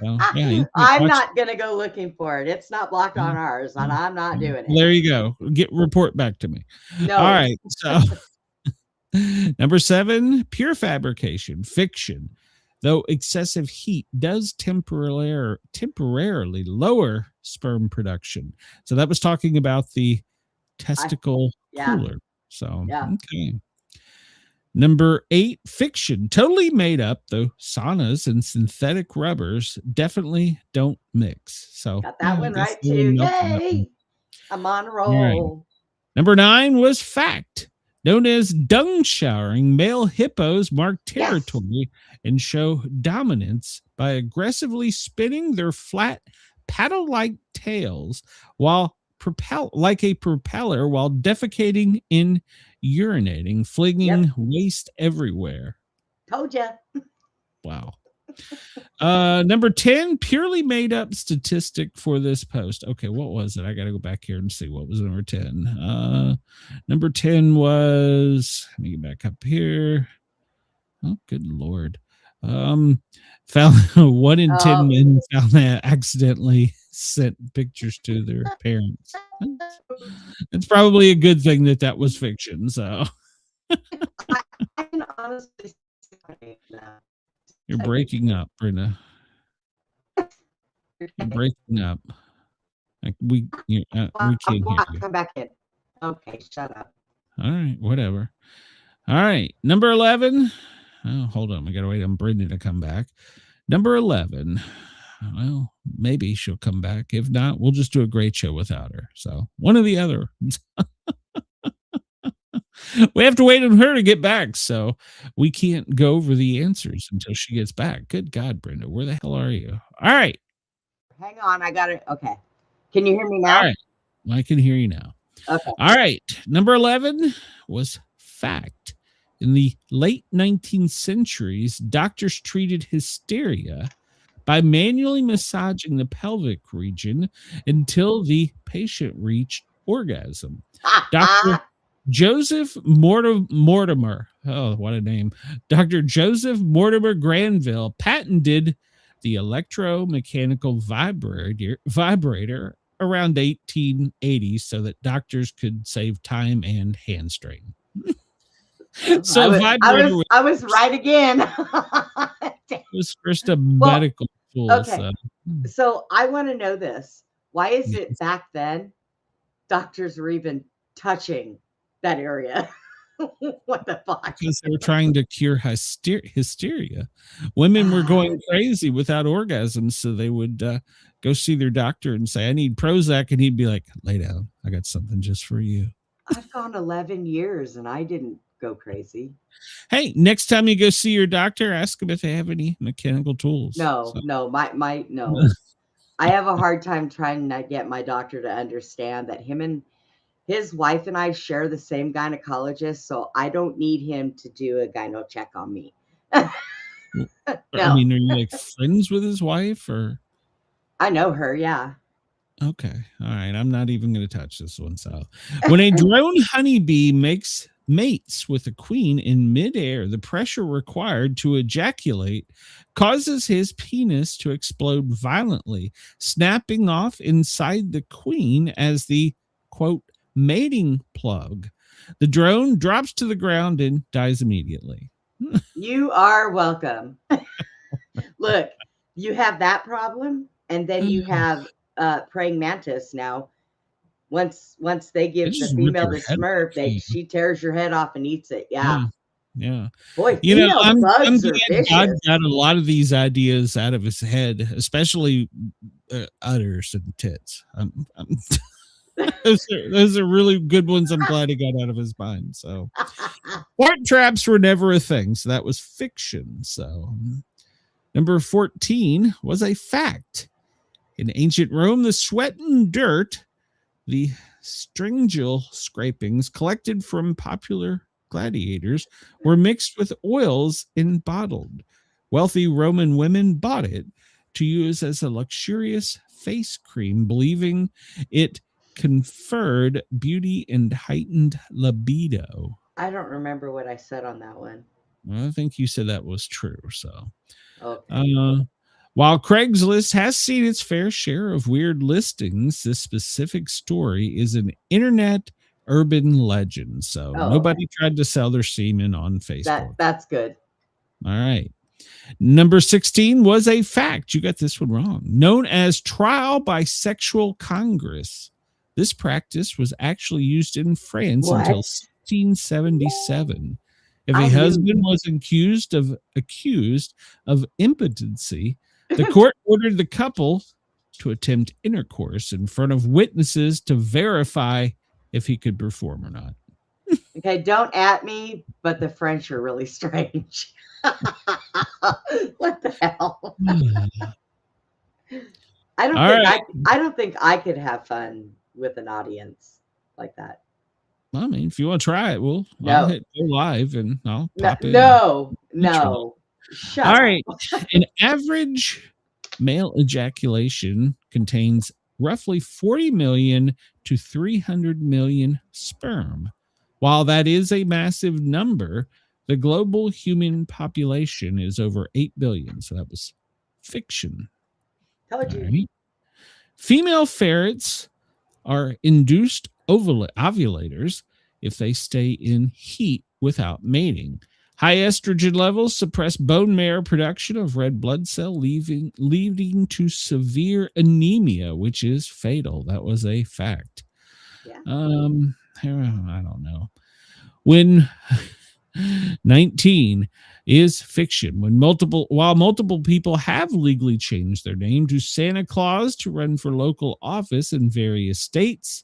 So, yeah, I'm not going to go looking for it. It's not blocked on ours, and I'm not doing it. There you go. Report back to me. No. All right. So. Number 7, pure fabrication, fiction. Though excessive heat does temporarily lower sperm production. So that was talking about the testicle cooler. So, okay. Number 8, fiction. Totally made up, though saunas and synthetic rubbers definitely don't mix. So got that one right too. Yay! I'm on a roll. Right. Number 9 was fact. Known as dung showering, male hippos mark territory and show dominance by aggressively spinning their flat paddle-like tails while like a propeller while defecating and urinating, flinging waste everywhere. Told ya. Wow. Number 10, purely made up statistic for this post. Okay, what was it? I got to go back here and see what was number 10. Number 10 was, let me get back up here. Oh, good Lord. Found 1 in 10 men found that accidentally sent pictures to their parents. It's probably a good thing that was fiction. So I can honestly say that. You're breaking up, Brenda. You're breaking up. Like we can't hear you. Come back in. Okay, shut up. All right, whatever. All right, number 11. Oh, hold on. We got to wait on Brenda to come back. Number 11. Well, maybe she'll come back. If not, we'll just do a great show without her. So one or the other. We have to wait on her to get back, so we can't go over the answers until she gets back. Good God, Brenda, where the hell are you? All right. Hang on, I got it. Okay. Can you hear me now? All right. I can hear you now. Okay. All right. Number 11 was fact. In the late 19th centuries, doctors treated hysteria by manually massaging the pelvic region until the patient reached orgasm. Joseph Mortimer. Oh, what a name. Dr. Joseph Mortimer Granville patented the electromechanical vibrator around 1880 so that doctors could save time and hand strain. So vibrator I was right again. was first a medical tool. Okay. So I want to know this. Why is it back then doctors were even touching that area? What the fuck? Because they were trying to cure hysteria. Women were going crazy without orgasms, so they would go see their doctor and say, I need Prozac. And he'd be like, lay down. I got something just for you. I've gone 11 years and I didn't go crazy. Hey, next time you go see your doctor, ask them if they have any mechanical tools. No. I have a hard time trying to get my doctor to understand that his wife and I share the same gynecologist, so I don't need him to do a gyno check on me. No. I mean, are you like friends with his wife, or? I know her, yeah. Okay. All right. I'm not even going to touch this one. So when a drone honeybee mates with a queen in midair, the pressure required to ejaculate causes his penis to explode violently, snapping off inside the queen as the, quote, mating plug. The drone drops to the ground and dies immediately. You are welcome. Look, you have that problem, and then you have praying mantis now. Once they give the female the smurf, she tears your head off and eats it. Yeah. Boy, I'm bugs are glad God vicious. got a lot of these ideas out of his head, especially udders and tits. Those are really good ones. I'm glad he got out of his mind. So fart traps were never a thing. So that was fiction. So number 14 was a fact. In ancient Rome, the sweat and dirt, the stringil scrapings collected from popular gladiators, were mixed with oils and bottled. Wealthy Roman women bought it to use as a luxurious face cream, believing it conferred beauty and heightened libido. I don't remember what I said on that one. Well, I think you said that was true. So, okay. While Craigslist has seen its fair share of weird listings, this specific story is an internet urban legend. So nobody tried to sell their semen on Facebook. That's good. All right. Number 16 was a fact. You got this one wrong. Known as trial by sexual congress. This practice was actually used in France until 1677. If a husband was accused of impotency, the court ordered the couple to attempt intercourse in front of witnesses to verify if he could perform or not. Okay, don't at me, but the French are really strange. What the hell? I don't think I could have fun with an audience like that. I mean, if you want to try it, I'll hit go live and I'll pop in. No. Shut up. All right. An average male ejaculation contains roughly 40 million to 300 million sperm. While that is a massive number, the global human population is over 8 billion. So that was fiction. Told you. Right. Female ferrets are induced ovulators if they stay in heat without mating. High estrogen levels suppress bone marrow production of red blood cell, leading to severe anemia, which is fatal. That was a fact. Yeah. I don't know. When 19 is fiction. While multiple people have legally changed their name to Santa Claus to run for local office in various states,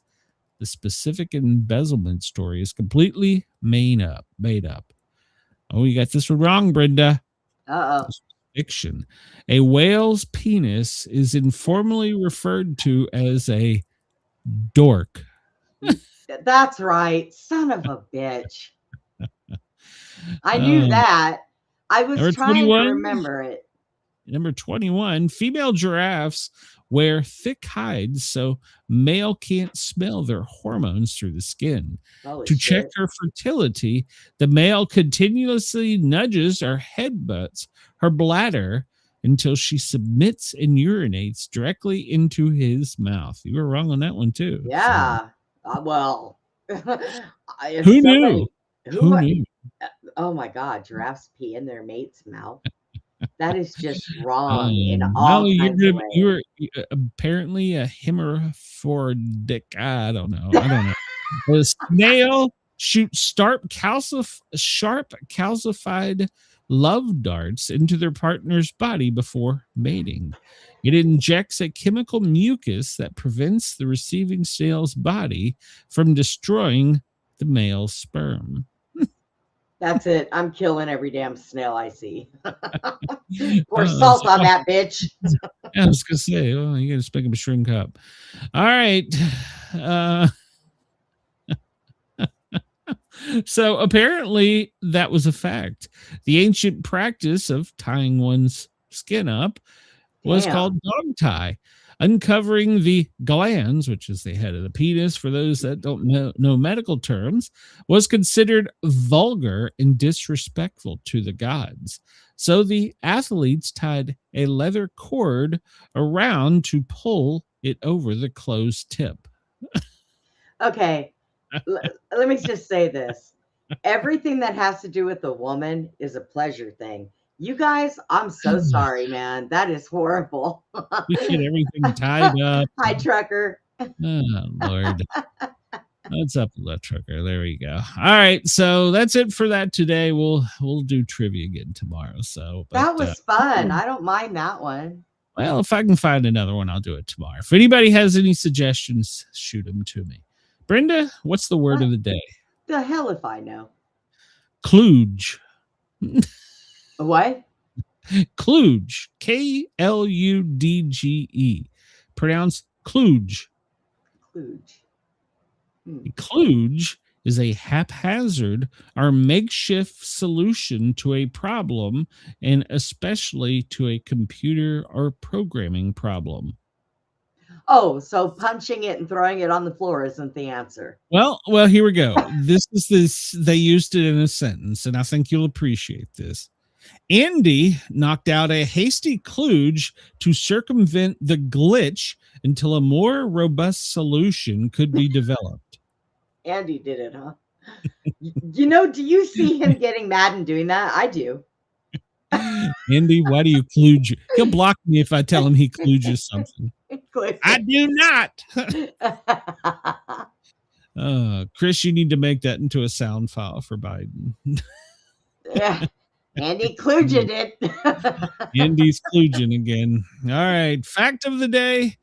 the specific embezzlement story is completely made up. Oh, you got this one wrong, Brenda. Fiction. A whale's penis is informally referred to as a dork. That's right. Son of a bitch. I knew that. I was trying to remember it. Number 21, female giraffes wear thick hides so male can't smell their hormones through the skin. Holy To check shit. her fertility, the male continuously nudges or headbutts her bladder until she submits and urinates directly into his mouth. You were wrong on that one too. So, Yeah. Well, who knew? Who knew? Oh my God, giraffes pee in their mate's mouth. That is just wrong in No, all kinds of ways. you were apparently a hemorrhoidic. I don't know. The snail shoots sharp calcified love darts into their partner's body before mating. It injects a chemical mucus that prevents the receiving snail's body from destroying the male's sperm. That's it. I'm killing every damn snail I see. Pour salt on that bitch. Yeah, I was gonna say, oh, you gotta pick up a shrink up. All right. So apparently that was a fact. The ancient practice of tying one's skin up was called dog tie. Uncovering the glands, which is the head of the penis, for those that don't know medical terms, was considered vulgar and disrespectful to the gods. So the athletes tied a leather cord around to pull it over the closed tip. Okay, let me just say this. Everything that has to do with a woman is a pleasure thing. You guys, I'm so sorry, man. That is horrible. We get everything tied up. Hi, trucker. Oh, Lord. What's up, left trucker? There we go. All right, so that's it for that today. We'll do trivia again tomorrow. So that was fun. I don't mind that one. Well, if I can find another one, I'll do it tomorrow. If anybody has any suggestions, shoot them to me. Brenda, what's the word of the day? The hell if I know. Kludge. What? Kludge. Kludge. Pronounced kludge. Kludge. Kludge is a haphazard or makeshift solution to a problem, and especially to a computer or programming problem. Oh, so punching it and throwing it on the floor isn't the answer. Well, here we go. They used it in a sentence, and I think you'll appreciate this. Andy knocked out a hasty kludge to circumvent the glitch until a more robust solution could be developed. Andy did it, huh? Do you see him getting mad and doing that? I do. Andy, why do you kludge? He'll block me if I tell him he kludges something. I do not. Chris, you need to make that into a sound file for Biden. Yeah. Andy kludged it. Andy's kludging again. All right. Fact of the day.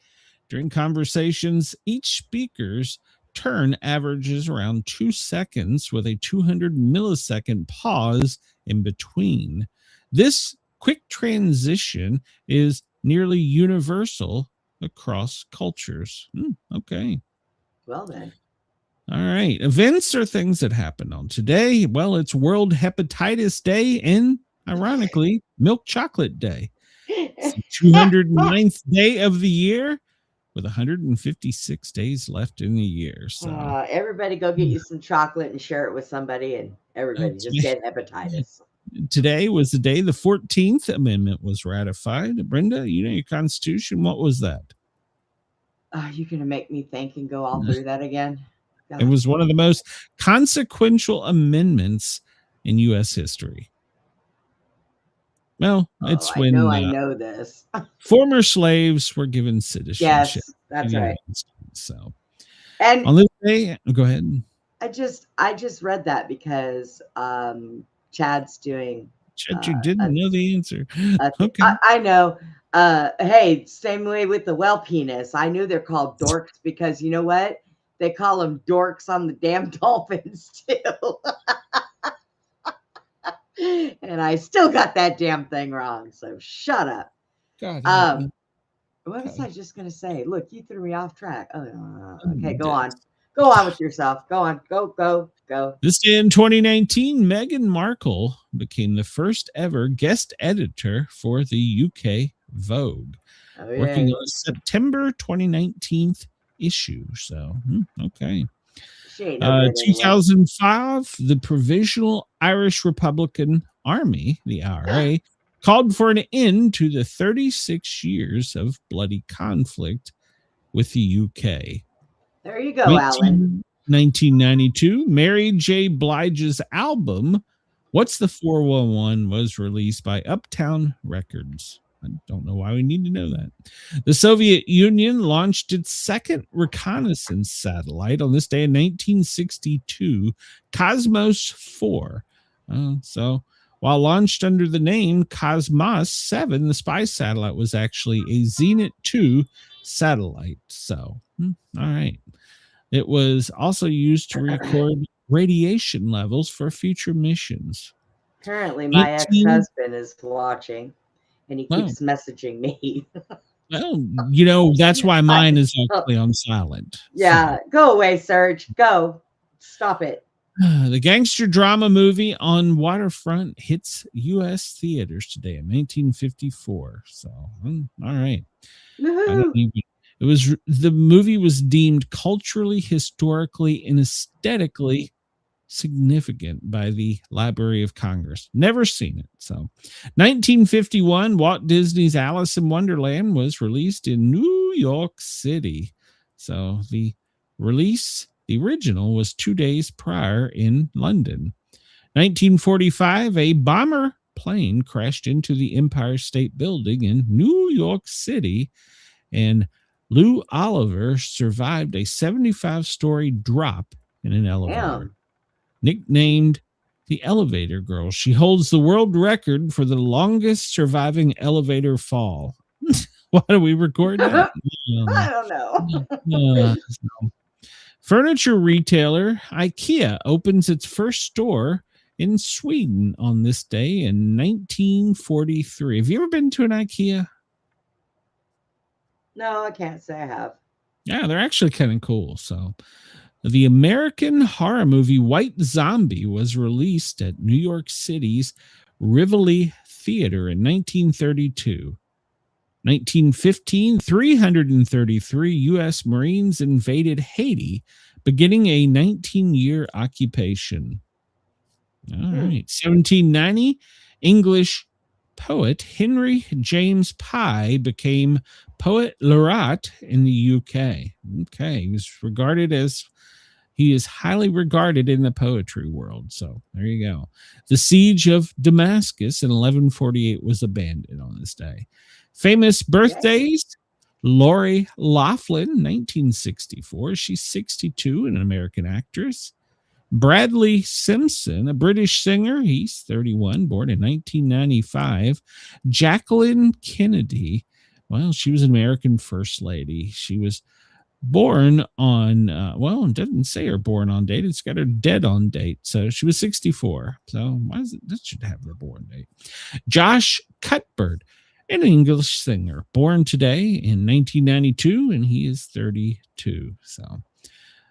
During conversations, each speaker's turn averages around 2 seconds with a 200 millisecond pause in between. This quick transition is nearly universal across cultures. Okay. Well then. All right. Events are things that happen on today. Well, it's World Hepatitis Day and, ironically, Milk Chocolate Day. It's the 209th day of the year with 156 days left in the year. So everybody go get you some chocolate and share it with somebody, and everybody just get hepatitis. Today was the day the 14th Amendment was ratified. Brenda, you know your Constitution. What was that? You're going to make me think and go all through that again? God. It was one of the most consequential amendments in U.S. history. Well, it's when I know this. Former slaves were given citizenship. Yes, that's right. So, and on this day, go ahead. I just read that because Chad's doing. Chad, you didn't know the answer. Okay, I know. Hey, same way with the whale penis. I knew they're called dorks because you know what? They call them dorks on the damn dolphins too. And I still got that damn thing wrong. So shut up. God, what was I just going to say? Look, you threw me off track. Oh, okay, go on. Go on with yourself. Go on. Go. Go. This day in 2019, Meghan Markle became the first ever guest editor for the UK Vogue, Oh, working yeah. on a September 2019 issue. So, okay. She ain't no good anyway. 2005, the Provisional Irish Republican Army, the IRA, called for an end to the 36 years of bloody conflict with the UK. There you go, Alan. 1992, Mary J. Blige's album, What's the 411, was released by Uptown Records. I don't know why we need to know that. The Soviet Union launched its second reconnaissance satellite on this day in 1962, Cosmos 4. So, while launched under the name Cosmos 7, the spy satellite was actually a Zenit 2 satellite. So, all right. It was also used to record radiation levels for future missions. Currently, my ex-husband is watching, and he keeps messaging me. Well, that's why mine is actually on silent. Yeah, go away, Serge. Go. Stop it. The gangster drama movie On Waterfront hits U.S. theaters today in 1954. So, all right. The movie was deemed culturally, historically, and aesthetically significant by the Library of Congress. Never seen it. So, 1951, Walt Disney's Alice in Wonderland was released in New York City. So, the original was 2 days prior in London. 1945, a bomber plane crashed into the Empire State Building in New York City, and Lou Oliver survived a 75-story drop in an elevator. Damn. Nicknamed the Elevator Girl, she holds the world record for the longest surviving elevator fall. Why do we record that? I don't know. Furniture retailer IKEA opens its first store in Sweden on this day in 1943. Have you ever been to an IKEA? No, I can't say I have. Yeah, they're actually kind of cool. So, the American horror movie White Zombie was released at New York City's Rivoli Theater in 1932. 1915, 333 U.S. Marines invaded Haiti, beginning a 19-year occupation. All right. 1790, English poet Henry James Pye became poet laureate in the UK. Okay. He is highly regarded in the poetry world. So there you go. The siege of Damascus in 1148 was abandoned on this day. Famous birthdays. Lori Loughlin, 1964. She's 62, an American actress. Bradley Simpson, a British singer. He's 31, born in 1995. Jacqueline Kennedy. Well, she was an American first lady. She was born on, it doesn't say her born on date. It's got her dead on date. So she was 64. So why is it? That should have her born date. Josh Cuthbert, an English singer, born today in 1992, and he is 32. So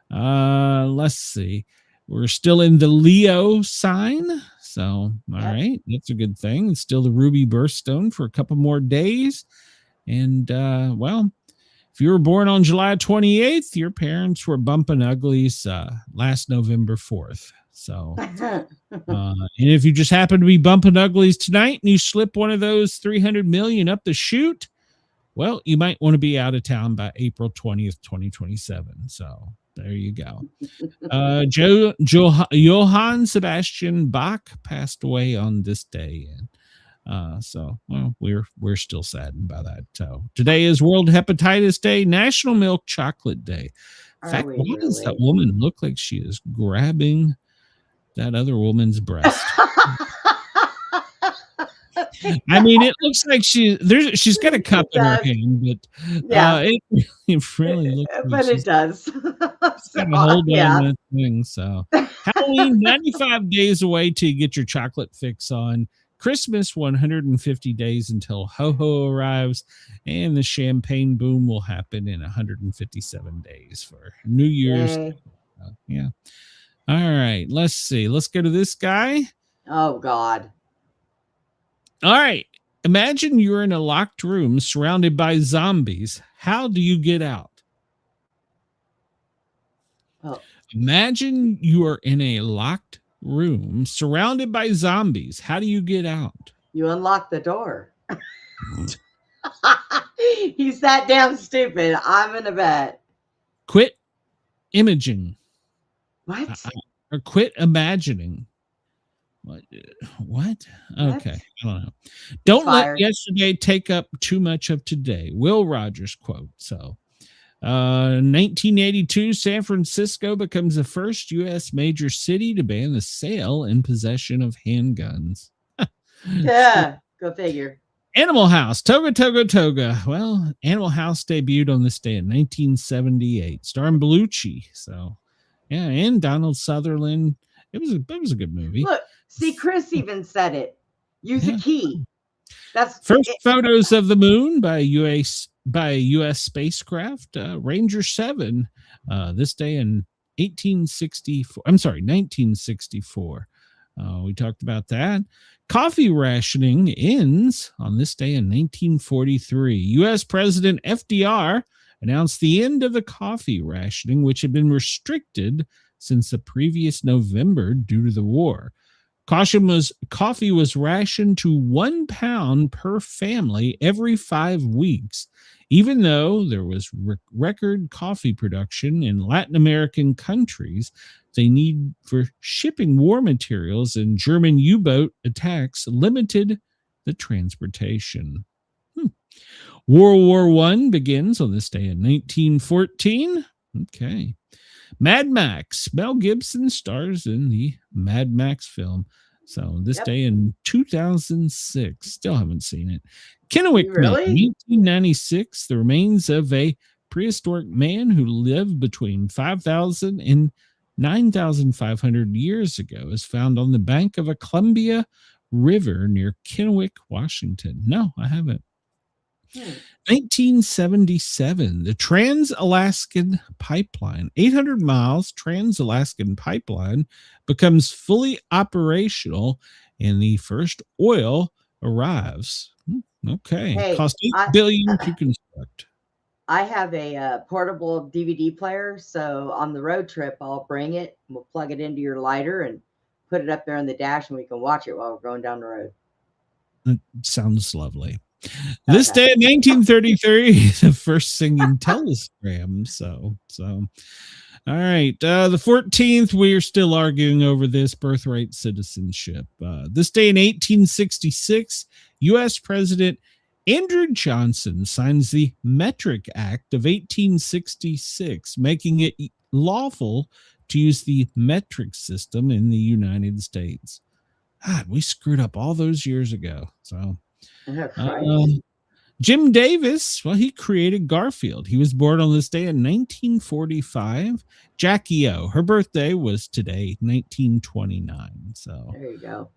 let's see. We're still in the Leo sign. So, all right. That's a good thing. It's still the Ruby birthstone for a couple more days. And, if you were born on July 28th, your parents were bumping uglies last November 4th. So, and if you just happen to be bumping uglies tonight and you slip one of those 300 million up the chute, well, you might want to be out of town by April 20th, 2027. So there you go. Johann Sebastian Bach passed away on this day. And we're still saddened by that. So today is World Hepatitis Day, National Milk Chocolate Day. In fact, why does that woman look like she is grabbing that other woman's breast? I mean, it looks like she's got a cup in her hand, but it really looks like but it does. Got to hold on that thing. So Halloween, 95 days away to get your chocolate fix on. Christmas, 150 days until Ho-Ho arrives, and the champagne boom will happen in 157 days for New Year's. All right, let's see. Let's go to this guy. Oh, God. All right. Imagine you're in a locked room surrounded by zombies. How do you get out? Oh, Imagine you are in a locked room surrounded by zombies. How do you get out? you unlock the door. He's that damn stupid. I'm going to bet. Quit imaging What? or quit imagining. What? Okay. I don't know. Don't let yesterday take up too much of today. Will Rogers quote. So, 1982, San Francisco becomes the first U.S. major city to ban the sale and possession of handguns. Yeah, go figure. Animal House, Toga Toga Toga. Well, Animal House debuted on this day in 1978, starring Belushi. So, yeah, and Donald Sutherland. It was a good movie. Look, see, Chris even said it. Use a key. That's first photos of the moon by U.S. spacecraft Ranger 7. This day in 1864. I'm sorry, 1964. We talked about that. Coffee rationing ends on this day in 1943. U.S. President FDR announced the end of the coffee rationing, which had been restricted since the previous November due to the war. Coffee was rationed to 1 pound per family every 5 weeks, even though there was record coffee production in Latin American countries. They need for shipping war materials and German U-boat attacks limited the transportation. World War I begins on this day in 1914. Okay. Mad Max. Mel Gibson stars in the Mad Max film. So this day in 2006. Still haven't seen it. Kennewick, really? 1996. The remains of a prehistoric man who lived between 5,000 and 9,500 years ago is found on the bank of a Columbia River near Kennewick, Washington. No, I haven't. 1977, the Trans-Alaskan Pipeline, 800 miles Trans-Alaskan Pipeline becomes fully operational and the first oil arrives. Okay. Hey, cost $8 billion to construct. I have a portable DVD player, so on the road trip, I'll bring it. We'll plug it into your lighter and put it up there on the dash, and we can watch it while we're going down the road. It sounds lovely. This day in 1933, the first singing telegram. So, all right. The 14th, we are still arguing over this birthright citizenship. This day in 1866, U.S. President Andrew Johnson signs the Metric Act of 1866, making it lawful to use the metric system in the United States. God, we screwed up all those years ago. So, Jim Davis, well, he created Garfield. He was born on this day in 1945. Jackie O, her birthday was today, 1929. So there you go.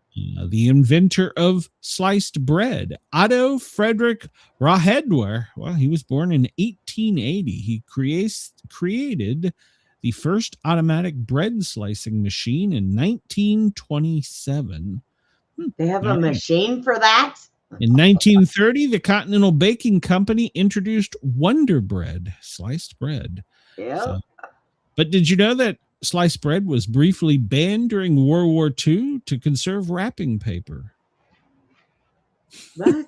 The inventor of sliced bread, Otto Frederick Rahedwer. Well, he was born in 1880. He created the first automatic bread slicing machine in 1927. They have a machine for that? In 1930, the Continental Baking Company introduced Wonder Bread, sliced bread. Yeah. So, but did you know that sliced bread was briefly banned during World War II to conserve wrapping paper? What?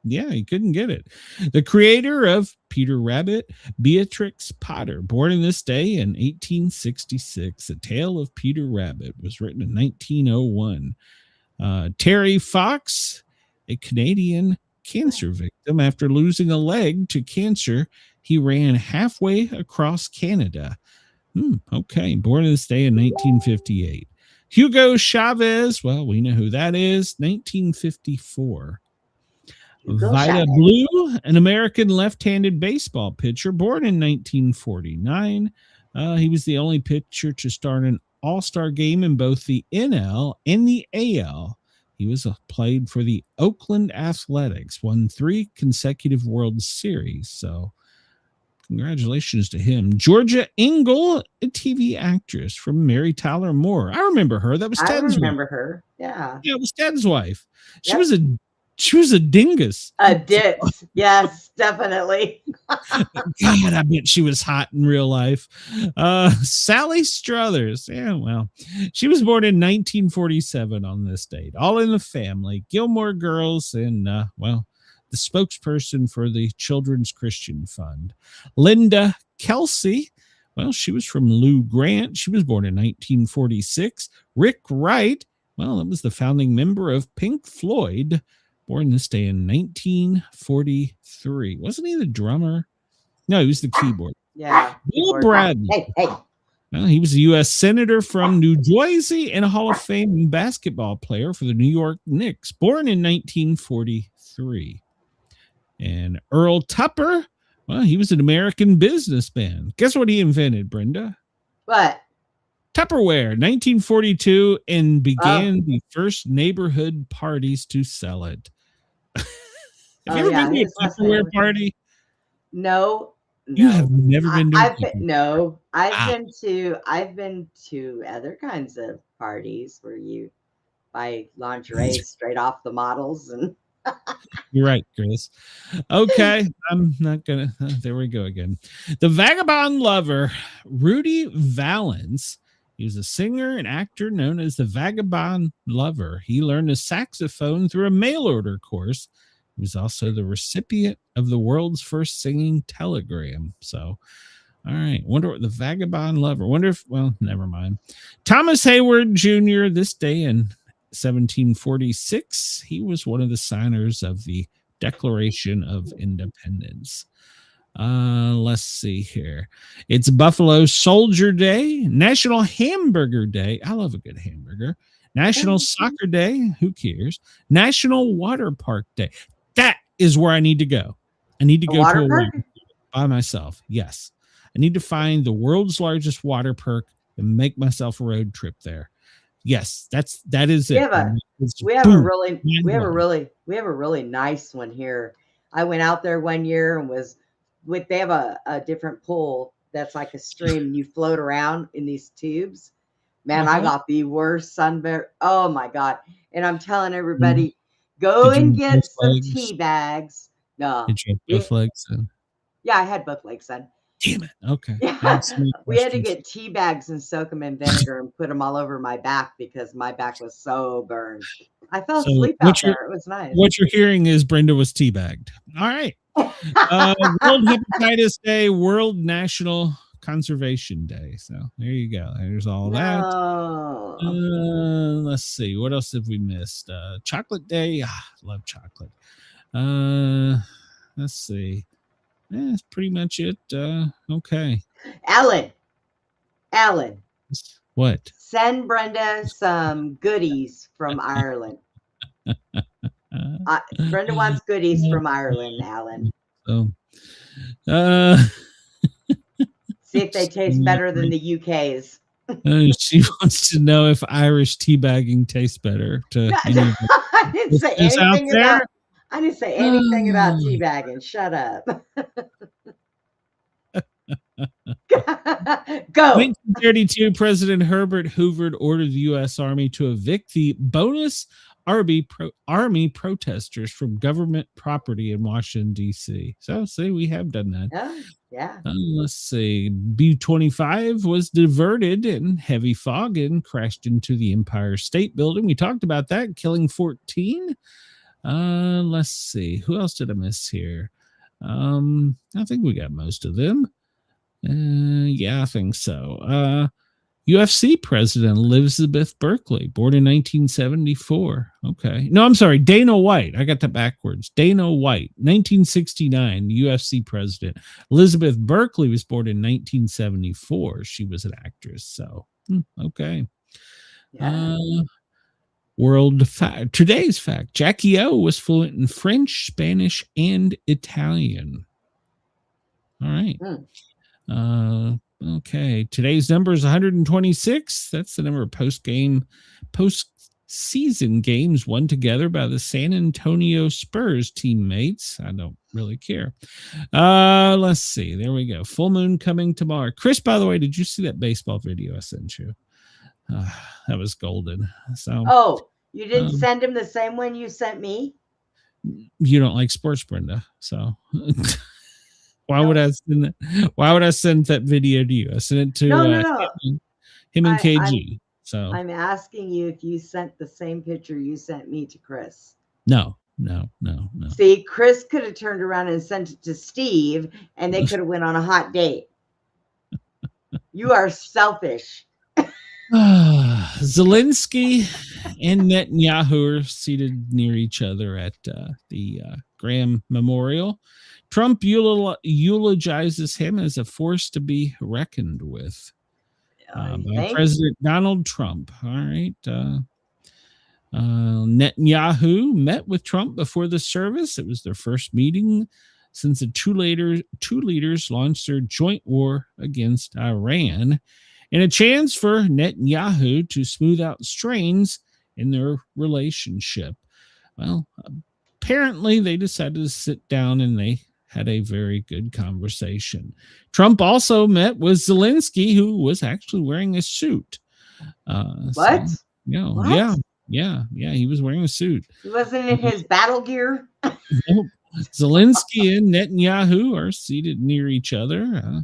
Yeah, he couldn't get it. The creator of Peter Rabbit, Beatrix Potter, born in this day in 1866. The Tale of Peter Rabbit was written in 1901. Terry Fox, a Canadian cancer victim. After losing a leg to cancer, he ran halfway across Canada. Okay, born this day in 1958. Hugo Chavez, well, we know who that is, 1954. Vida Blue, an American left-handed baseball pitcher, born in 1949. He was the only pitcher to start an all-star game in both the NL and the AL. He was played for the Oakland Athletics, won 3 consecutive World Series. So Congratulations to him. Georgia Engel, a TV actress from Mary Tyler Moore. I remember her. That was I Ted's remember wife. her. Yeah. Yeah, it was Ted's wife. She Yep. was a dingus. A ditz. Yes, definitely. God, I bet she was hot in real life. Sally Struthers. Yeah, well, she was born in 1947 on this date. All in the Family, Gilmore Girls, and, well, the spokesperson for the Children's Christian Fund. Linda Kelsey. Well, she was from Lou Grant. She was born in 1946. Rick Wright. Well, that was the founding member of Pink Floyd. Born this day in 1943. Wasn't he the drummer? No, he was the keyboard. Yeah. Bill Bradley. Hey. Well, he was a U.S. Senator from New Jersey and a Hall of Fame basketball player for the New York Knicks. Born in 1943. And Earl Tupper, well, he was an American businessman. Guess what he invented, Brenda? What? Tupperware, 1942, and began the first neighborhood parties to sell it. Have you ever been to a Tupperware party? No. You have never been to I've been to other kinds of parties where you buy lingerie straight off the models and You're right, Chris. Okay, I'm not gonna. There we go again. The Vagabond Lover, Rudy Valance. He was a singer and actor known as the Vagabond Lover. He learned the saxophone through a mail order course. He was also the recipient of the world's first singing telegram. So, all right. Wonder what the Vagabond Lover. Wonder if, well, never mind. Thomas Hayward Jr., this day in 1746, he was one of the signers of the Declaration of Independence. Let's see here. It's Buffalo Soldier Day, National Hamburger Day. I love a good hamburger. National Soccer Day. Who cares? National Water Park Day. That is where I need to go. I need to go to a water park by myself. Yes. I need to find the world's largest water park and make myself a road trip there. Yes, that is it. We have a really nice one here. I went out there one year and they have a different pool that's like a stream and you float around in these tubes. Man, I got the worst sunburn. Oh my God. And I'm telling everybody, go and get some tea bags. No. Did you have both legs in? Yeah, I had both legs in. Damn it. Okay. Yeah. We had to get tea bags and soak them in vinegar and put them all over my back because my back was so burned. I fell asleep out there. It was nice. What you're hearing is Brenda was teabagged. All right. World Hepatitis Day, World National Conservation Day. So there you go. There's all that. Let's see. What else have we missed? Chocolate Day. Love chocolate. Let's see. That's pretty much it. Okay. Alan. What? Send Brenda some goodies from Ireland. Brenda wants goodies from Ireland, Alan. So, see if they taste better than the UK's. She wants to know if Irish teabagging tastes better. I didn't say anything about teabagging. Shut up. Go. 1932, President Herbert Hoover ordered the U.S. Army to evict the bonus Army protesters from government property in Washington, D.C. So, see, we have done that. Oh, yeah. Let's see. B-25 was diverted in heavy fog and crashed into the Empire State Building. We talked about that, killing 14. Let's see. Who else did I miss here? I think we got most of them. Yeah, I think so. UFC president Elizabeth Berkley, born in 1974. Okay. No, I'm sorry. Dana White. I got that backwards. Dana White, 1969, UFC president. Elizabeth Berkley was born in 1974. She was an actress. So, okay. Yeah. Today's fact. Jackie O was fluent in French, Spanish, and Italian. All right. Okay. Today's number is 126. That's the number of post season games won together by the San Antonio Spurs teammates. I don't really care. Let's see. There we go. Full moon coming tomorrow. Chris, by the way, did you see that baseball video I sent you? That was golden. So, Oh, you didn't send him the same one you sent me? you don't like sports, Brenda. So why would I send that? Why would I send that video to you? I sent it to No. him and KG. So I'm asking you if you sent the same picture you sent me to Chris. no. See, Chris could have turned around and sent it to Steve, and they could have went on a hot date. You are selfish. Zelensky and Netanyahu are seated near each other at the Graham Memorial. Trump eulogizes him as a force to be reckoned with. By President Donald Trump. All right. Netanyahu met with Trump before the service. It was their first meeting since the two leaders launched their joint war against Iran, and a chance for Netanyahu to smooth out strains in their relationship. Well, apparently they decided to sit down and they had a very good conversation. Trump also met with Zelensky, who was actually wearing a suit. What? So, What? Yeah, he was wearing a suit. He wasn't in his battle gear? Nope. Zelensky and Netanyahu are seated near each other.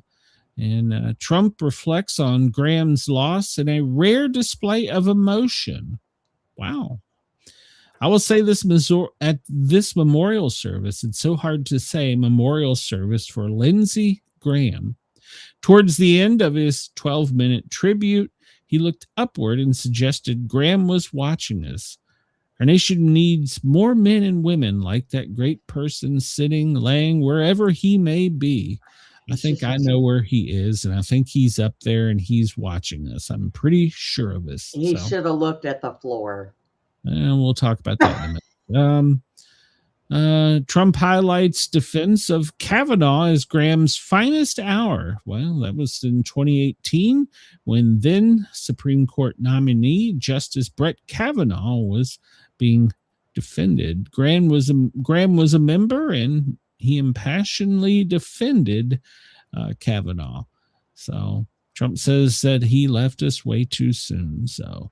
And Trump reflects on Graham's loss in a rare display of emotion. Wow. I will say this at this memorial service, it's so hard to say memorial service for Lindsey Graham. Towards the end of his 12-minute tribute, he looked upward and suggested Graham was watching us. Our nation needs more men and women like that great person sitting, laying, wherever he may be. I think I know where he is, and I think he's up there and he's watching us. I'm pretty sure of this. He should have looked at the floor. And we'll talk about that in a minute. Trump highlights defense of Kavanaugh as Graham's finest hour. Well, that was in 2018 when then Supreme Court nominee Justice Brett Kavanaugh was being defended. Graham was a member, and he impassionedly defended Kavanaugh. So Trump says that he left us way too soon. So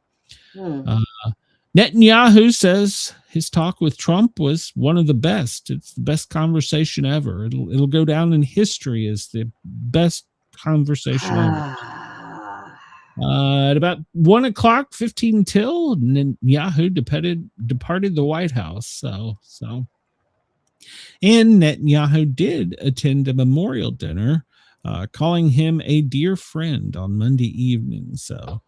Netanyahu says his talk with Trump was one of the best. It's the best conversation ever. It'll go down in history as the best conversation ever. At about 1 o'clock, 15 till, Netanyahu departed the White House. So, and Netanyahu did attend a memorial dinner, calling him a dear friend on Monday evening. So,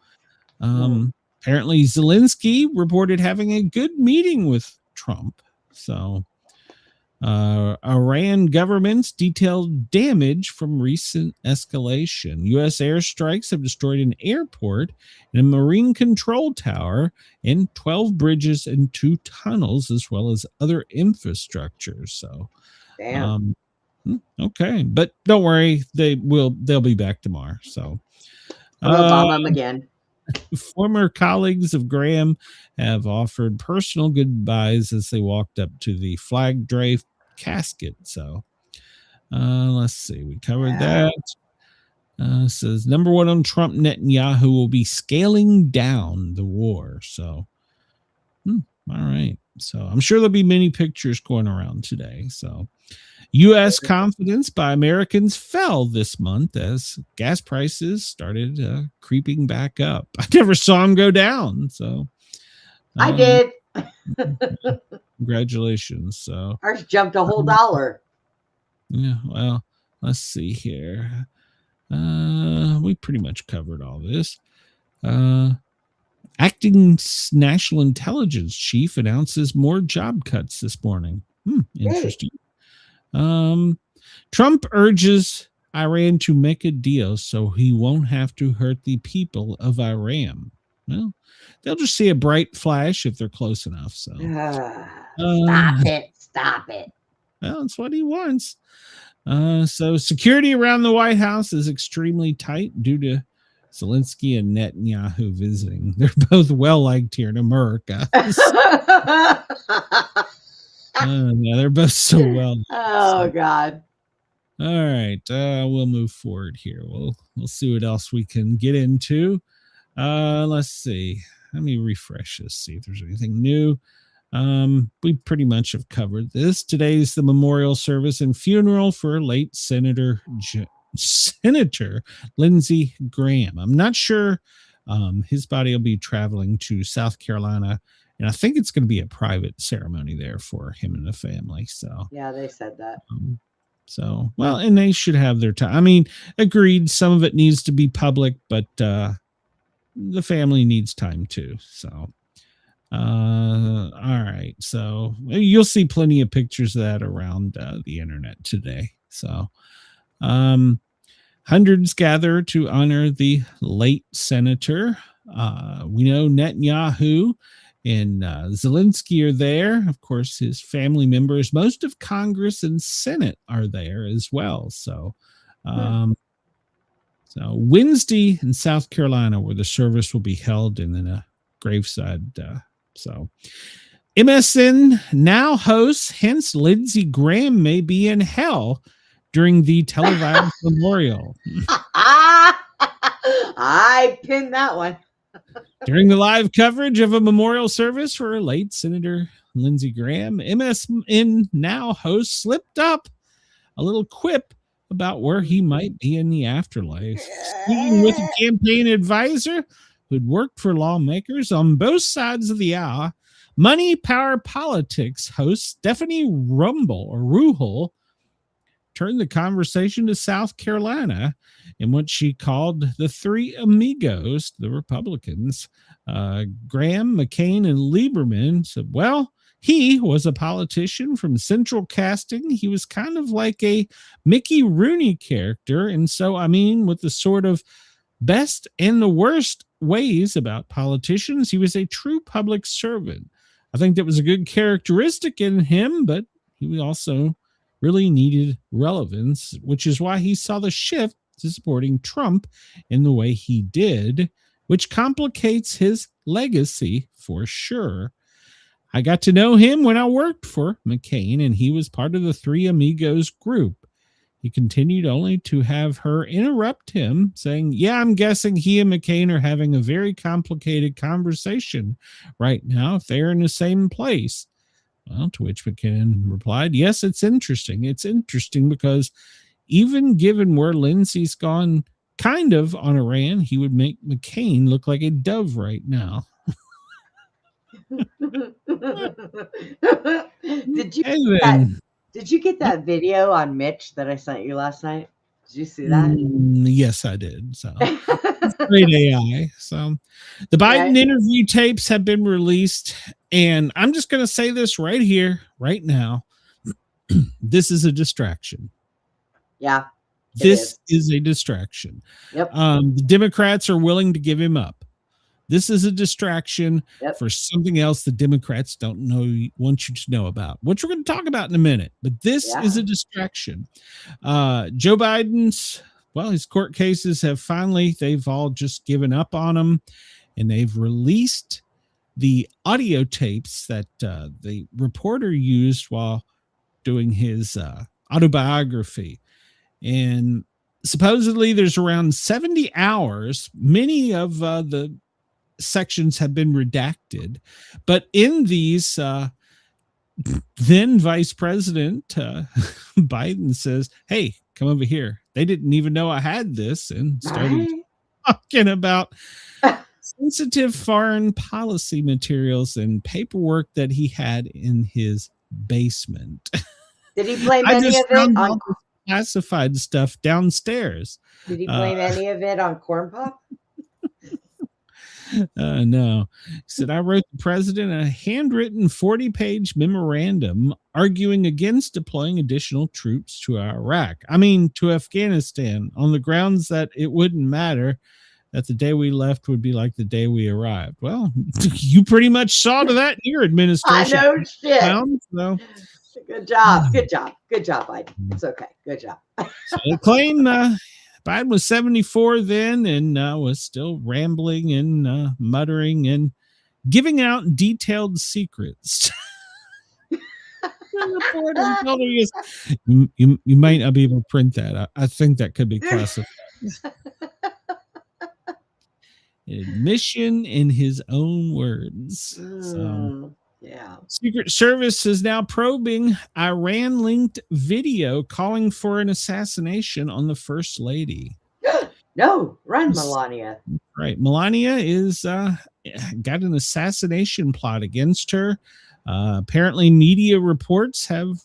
apparently Zelensky reported having a good meeting with Trump. So, Iran governments detailed damage from recent escalation. U.S. airstrikes have destroyed an airport and a marine control tower and 12 bridges and 2 tunnels, as well as other infrastructure. So, damn. Okay, but don't worry, they'll be back tomorrow. So, we'll bomb them again. Former colleagues of Graham have offered personal goodbyes as they walked up to the flag draped casket. So, let's see. We covered that. Says number one on Trump, Netanyahu will be scaling down the war. So, all right. So I'm sure there'll be many pictures going around today. So, U.S. confidence by Americans fell this month as gas prices started creeping back up. I never saw them go down. So I did. Congratulations. So ours jumped a whole $1. Yeah. Well, let's see here. We pretty much covered all this. Acting National Intelligence Chief announces more job cuts this morning. Interesting. Trump urges Iran to make a deal so he won't have to hurt the people of Iran. Well, they'll just see a bright flash if they're close enough. So Stop it. Well, that's what he wants. So security around the White House is extremely tight due to Zelensky and Netanyahu visiting. They're both well liked here in America. Yeah, they're both so well. Oh God. All right, we'll move forward here. We'll see what else we can get into. Let's see. Let me refresh this, see if there's anything new. We pretty much have covered this. Today's the memorial service and funeral for late Senator Lindsey Graham. I'm not sure. His body will be traveling to South Carolina, and I think it's going to be a private ceremony there for him and the family. So yeah, they said that. So, well, and they should have their time. I mean, agreed, some of it needs to be public, but the family needs time too. So, all right. So you'll see plenty of pictures of that around the internet today. So, hundreds gather to honor the late senator. We know Netanyahu and Zelensky are there. Of course, his family members, most of Congress and Senate are there as well. So, so Wednesday in South Carolina, where the service will be held, and then a graveside. So MSN now hosts, hence Lindsey Graham may be in hell during the televised memorial. I pinned that one. During the live coverage of a memorial service for late Senator Lindsey Graham, MSN now host slipped up a little quip about where he might be in the afterlife. Speaking with a campaign advisor who'd worked for lawmakers on both sides of the aisle, Money Power Politics host Stephanie Ruhel turned the conversation to South Carolina in what she called the three amigos, the Republicans, Graham, McCain, and Lieberman. Said, well, he was a politician from Central Casting. He was kind of like a Mickey Rooney character. And so, I mean, with the sort of best and the worst ways about politicians, he was a true public servant. I think that was a good characteristic in him, but he also really needed relevance, which is why he saw the shift to supporting Trump in the way he did, which complicates his legacy for sure. I got to know him when I worked for McCain, and he was part of the Three Amigos group. He continued only to have her interrupt him, saying, yeah, I'm guessing he and McCain are having a very complicated conversation right now if they're in the same place. Well, to which McCain replied, yes, it's interesting. It's interesting because even given where Lindsey's gone kind of on Iran, he would make McCain look like a dove right now. Did you get that video on Mitch that I sent you last night? Did you see that? Yes, I did. So it's great AI. So the Biden interview tapes have been released, and I'm just going to say this right here, right now. This is a distraction. Yeah. This is a distraction. Yep. The Democrats are willing to give him up. This is a distraction for something else the Democrats want you to know about, which we're going to talk about in a minute. But this is a distraction. Joe Biden's, his court cases they've all just given up on him, and they've released the audio tapes that the reporter used while doing his autobiography. And supposedly there's around 70 hours. Many of the sections have been redacted, but in these then Vice President Biden says, hey, come over here. They didn't even know I had this, and started talking about sensitive foreign policy materials and paperwork that he had in his basement. Did he blame any of it on classified stuff downstairs? Did he blame any of it on Corn Pop? No. He said, I wrote the president a handwritten 40-page memorandum arguing against deploying additional troops to to Afghanistan, on the grounds that it wouldn't matter, that the day we left would be like the day we arrived. Well, you pretty much saw to that in your administration. I know shit. So. Good job. Good job. Good job, Biden. It's okay. Good job. So they claim Biden was 74 then and was still rambling and muttering and giving out detailed secrets. You might not be able to print that. I think that could be classified. Admission in his own words. So, yeah. Secret Service is now probing Iran-linked video calling for an assassination on the First Lady. No, run, Melania. Right. Melania is got an assassination plot against her. Apparently, media reports have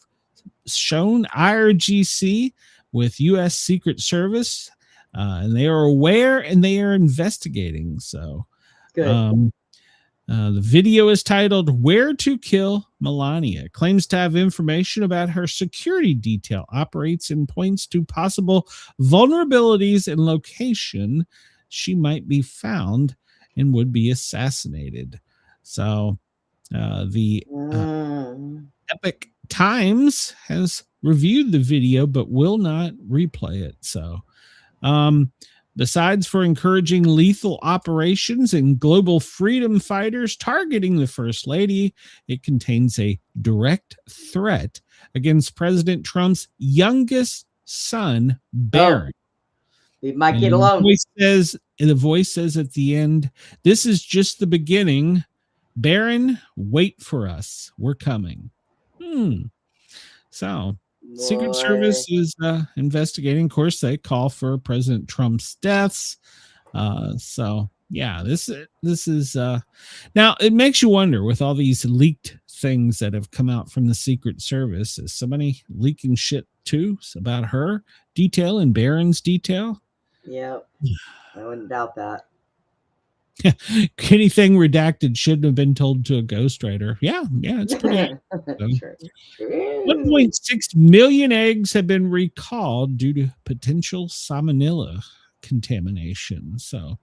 shown IRGC with U.S. Secret Service, and they are aware and they are investigating. So, Good. the video is titled "Where to Kill Melania." Claims to have information about her security detail, operates and points to possible vulnerabilities and location she might be found and would be assassinated. So, the Epic Times has reviewed the video but will not replay it. So, besides for encouraging lethal operations and global freedom fighters targeting the First Lady, it contains a direct threat against President Trump's youngest son, Barron. We might get along. The voice says at the end, "This is just the beginning. Barron, wait for us. We're coming." So, Secret Service is investigating. Of course, they call for President Trump's deaths. So, yeah, this is now it makes you wonder with all these leaked things that have come out from the Secret Service. Is somebody leaking shit too about her detail and Barron's detail? Yeah, I wouldn't doubt that. Anything redacted shouldn't have been told to a ghostwriter. Yeah, it's pretty. Sure. 1.6 million eggs have been recalled due to potential salmonella contamination. So,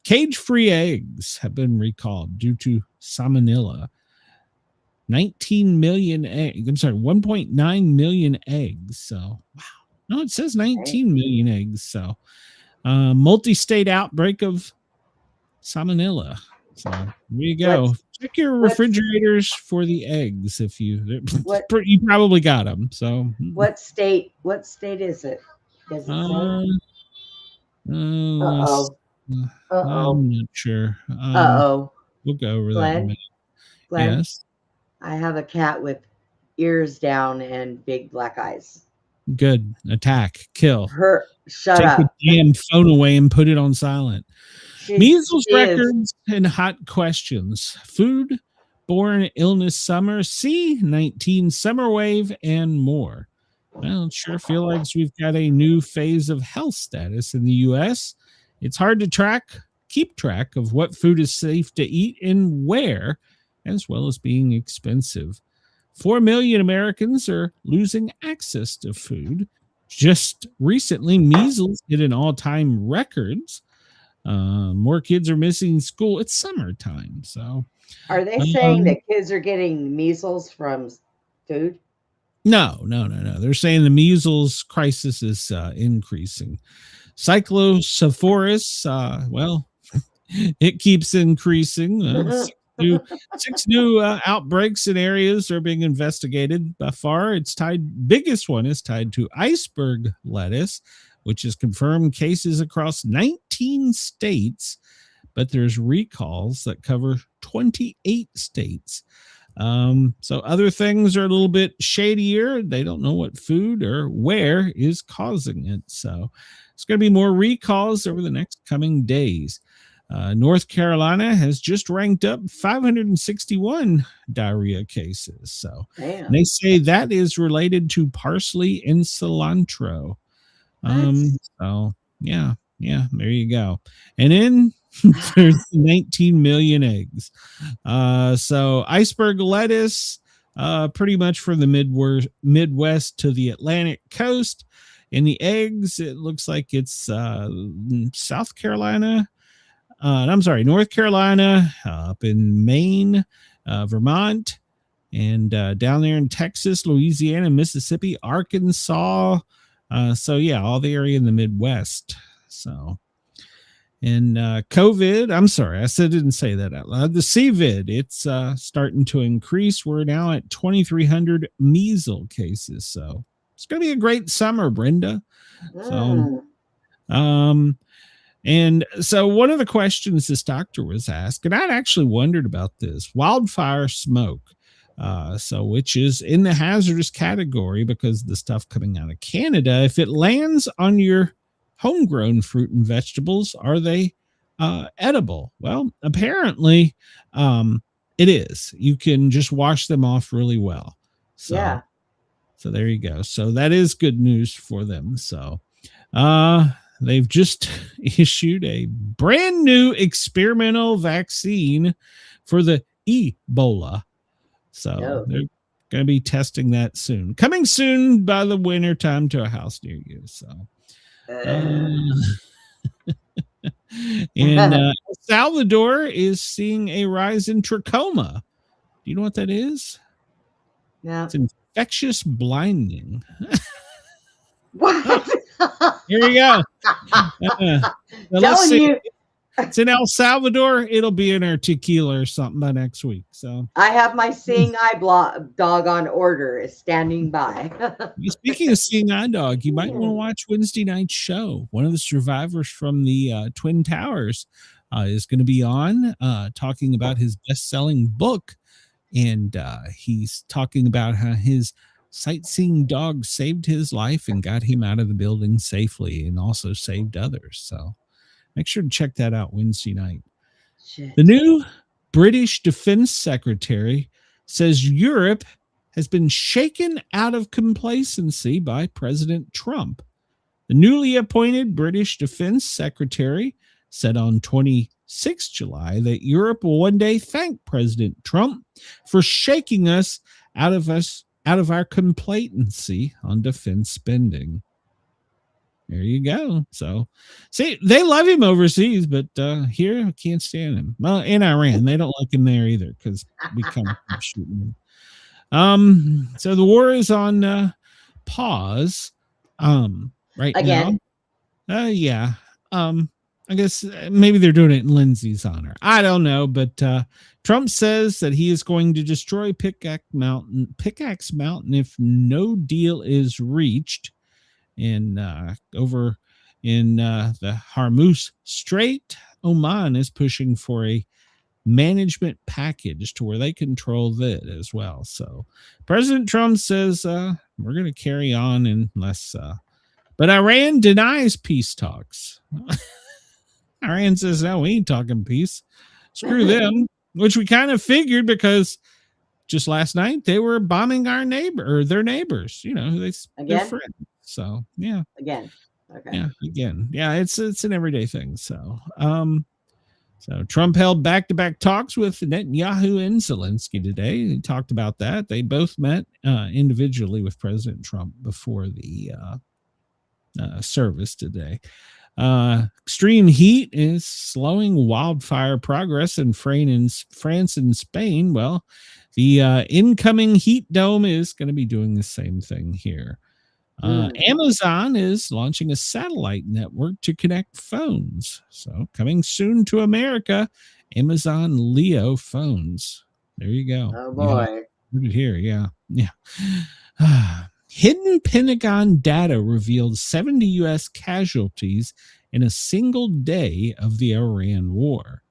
cage-free eggs have been recalled due to salmonella. 19 million eggs. I'm sorry, 1.9 million eggs. So, wow. No, it says 19 million eggs. So, multi-state outbreak of salmonella. So there you go. Check your refrigerators for the eggs if you probably got them. So what state is it? Does it say? I'm not sure. We'll go over that in a minute. Glenn, Yes. I have a cat with ears down and big black eyes. Good. Attack. Kill. Shut up. Take the damn phone away and put it on silent. Measles records and hot questions. Food-borne illness summer, C-19 summer wave, and more. Well, it sure feels like we've got a new phase of health status in the U.S. It's hard to keep track of what food is safe to eat and where, as well as being expensive. 4 million Americans are losing access to food. Just recently, measles hit an all-time records. More kids are missing school. It's summertime, so are they saying that kids are getting measles from food? No. They're saying the measles crisis is increasing. Cyclocephorus, well, it keeps increasing. Six new outbreaks in areas are being investigated. By far, biggest one is tied to iceberg lettuce, which has confirmed cases across 19 states, but there's recalls that cover 28 states. So other things are a little bit shadier. They don't know what food or where is causing it. So it's going to be more recalls over the next coming days. North Carolina has just ranked up 561 diarrhea cases. So they say that is related to parsley and cilantro. So yeah, there you go. And then there's 19 million eggs. So iceberg lettuce, pretty much from the Midwest to the Atlantic coast. And the eggs, it looks like it's North Carolina, up in Maine, Vermont, and down there in Texas, Louisiana, Mississippi, Arkansas, So yeah, all the area in the Midwest. So, and COVID, I'm sorry, didn't say that out loud. The CVID, it's starting to increase. We're now at 2,300 measles cases. So it's going to be a great summer, Brenda. So, and so one of the questions this doctor was asked, and I'd actually wondered about this, wildfire smoke. So which is in the hazardous category because the stuff coming out of Canada, if it lands on your homegrown fruit and vegetables, are they edible? Well, apparently it is. You can just wash them off really well. So, Yeah. So there you go. So that is good news for them. So they've just issued a brand new experimental vaccine for the Ebola. So they're going to be testing that soon. Coming soon by the winter time to a house near you. So, and El Salvador is seeing a rise in trachoma. Do you know what that is? No. It's infectious blinding. What? Here you go. Telling you. It's in El Salvador. It'll be in our tequila or something by next week. So I have my seeing eye dog on order, is standing by. Speaking of seeing eye dog, you might want to watch Wednesday night's show. One of the survivors from the Twin Towers is going to be on talking about his best-selling book, and he's talking about how his sightseeing dog saved his life and got him out of the building safely, and also saved others. So make sure to check that out Wednesday night. Shit. The new British Defense Secretary says Europe has been shaken out of complacency by President Trump. The newly appointed British Defense Secretary said on 26 July that Europe will one day thank President Trump for shaking us out of our complacency on defense spending. There you go. So, see, they love him overseas, but here I can't stand him. Well, in Iran, they don't like him there either because we kind of keep shooting him. So the war is on pause. Right Again. now. Yeah. I guess maybe they're doing it in Lindsay's honor. I don't know, but Trump says that he is going to destroy Pickaxe Mountain if no deal is reached. And over in the Hormuz Strait, Oman is pushing for a management package to where they control that as well. So President Trump says we're going to carry on unless but Iran denies peace talks. Iran says, no, we ain't talking peace. Screw them, which we kind of figured because just last night they were bombing their neighbors, they're friends. So yeah. Again. Okay. Yeah, again. Yeah, it's an everyday thing. So so Trump held back-to-back talks with Netanyahu and Zelensky today. He talked about that. They both met individually with President Trump before the service today. Extreme heat is slowing wildfire progress in France and Spain. Well, the incoming heat dome is going to be doing the same thing here. Amazon is launching a satellite network to connect phones. So coming soon to America, Amazon Leo phones. There you go. Oh boy. Here, yeah. Hidden Pentagon data revealed 70 U.S. casualties in a single day of the Iran war.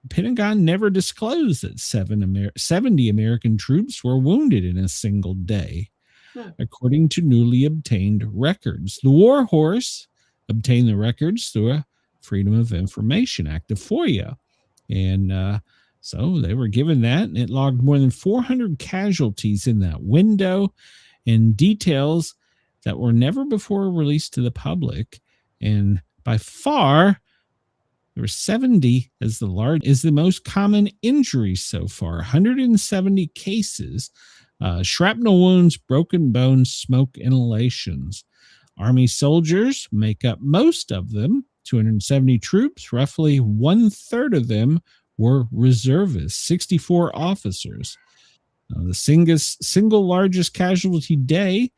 The Pentagon never disclosed that 70 American troops were wounded in a single day, according to newly obtained records. The war horse obtained the records through a Freedom of Information Act, of FOIA. And so they were given that, and it logged more than 400 casualties in that window, and details that were never before released to the public. And by far, there were 70 is the most common injury so far. 170 cases, shrapnel wounds, broken bones, smoke inhalations. Army soldiers make up most of them, 270 troops. Roughly 1/3 of them were reservists, 64 officers. The single largest casualty day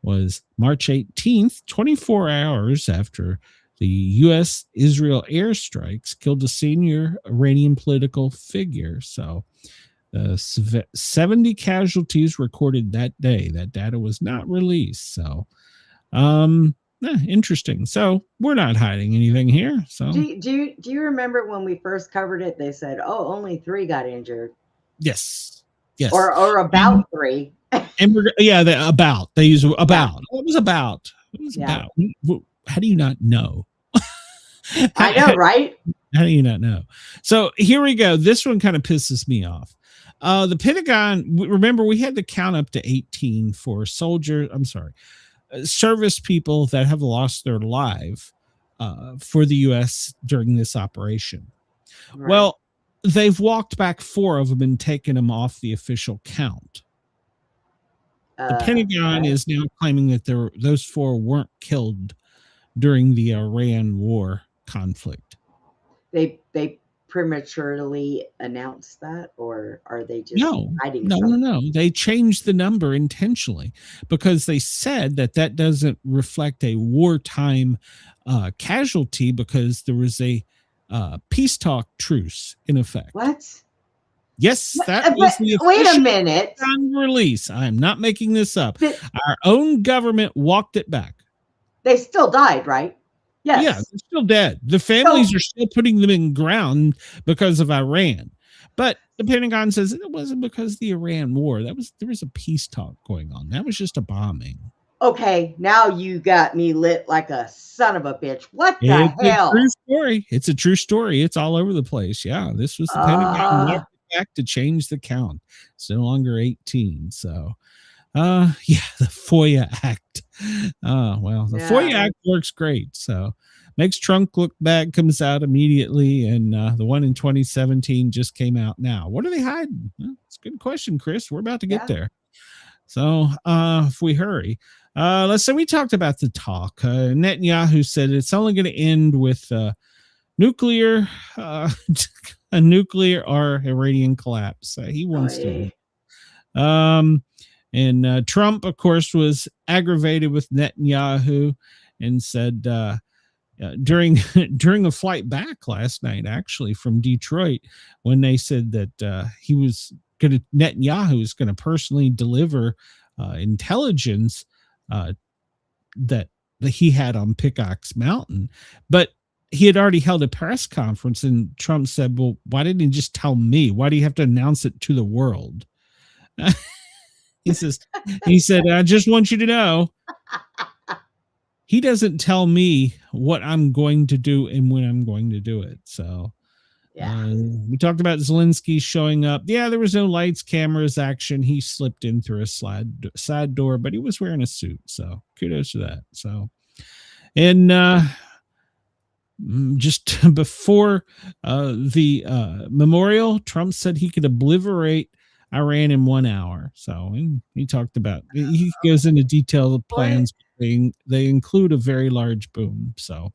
was March 18th, 24 hours after the U.S.-Israel airstrikes killed a senior Iranian political figure. So 70 casualties recorded that day. That data was not released. So interesting. So we're not hiding anything here. So Do you remember when we first covered it? They said, "Oh, only 3 got injured," yes, or about 3. and they use about. What was about? It was about. How do you not know? I know, right? How do you not know? So here we go. This one kind of pisses me off. The Pentagon, remember, we had to count up to 18 for service people that have lost their life for the U.S. during this operation. Right. Well, they've walked back 4 of them and taken them off the official count. The Pentagon is now claiming that those 4 weren't killed during the Iran war conflict. They prematurely announced that, or are they just hiding something? No. They changed the number intentionally because they said that doesn't reflect a wartime casualty because there was a peace talk truce in effect. What? Yes, that was the wait a minute. Release. I'm not making this up. Our own government walked it back. They still died, right? Yes. Yeah, they're still dead. The families are still putting them in ground because of Iran. But the Pentagon says it wasn't because of the Iran war. There was a peace talk going on. That was just a bombing. Okay, now you got me lit like a son of a bitch. What the hell? It's a true story. It's a true story. It's all over the place. Yeah, this was the Pentagon walked back to change the count. It's no longer 18. So, the FOIA Act. The FOIA Act works great. So makes Trump look bad, comes out immediately. And the one in 2017 just came out now. What are they hiding? Well, it's a good question, Chris. We're about to get there. So if we hurry, let's say we talked about the talk. Netanyahu said it's only going to end with nuclear, a nuclear or Iranian collapse. He wants to. And Trump, of course, was aggravated with Netanyahu and said during a flight back last night, actually from Detroit, when they said that Netanyahu is going to personally deliver intelligence that he had on Pickaxe Mountain, but he had already held a press conference, and Trump said, "Well, why didn't he just tell me? Why do you have to announce it to the world?" He said, "I just want you to know, he doesn't tell me what I'm going to do and when I'm going to do it." So we talked about Zelensky showing up. Yeah, there was no lights, cameras, action. He slipped in through a side door, but he was wearing a suit. So kudos to that. So, and just before the memorial, Trump said he could obliterate Iran in 1 hour. So he talked about, he goes into detailed plans. They include a very large boom. So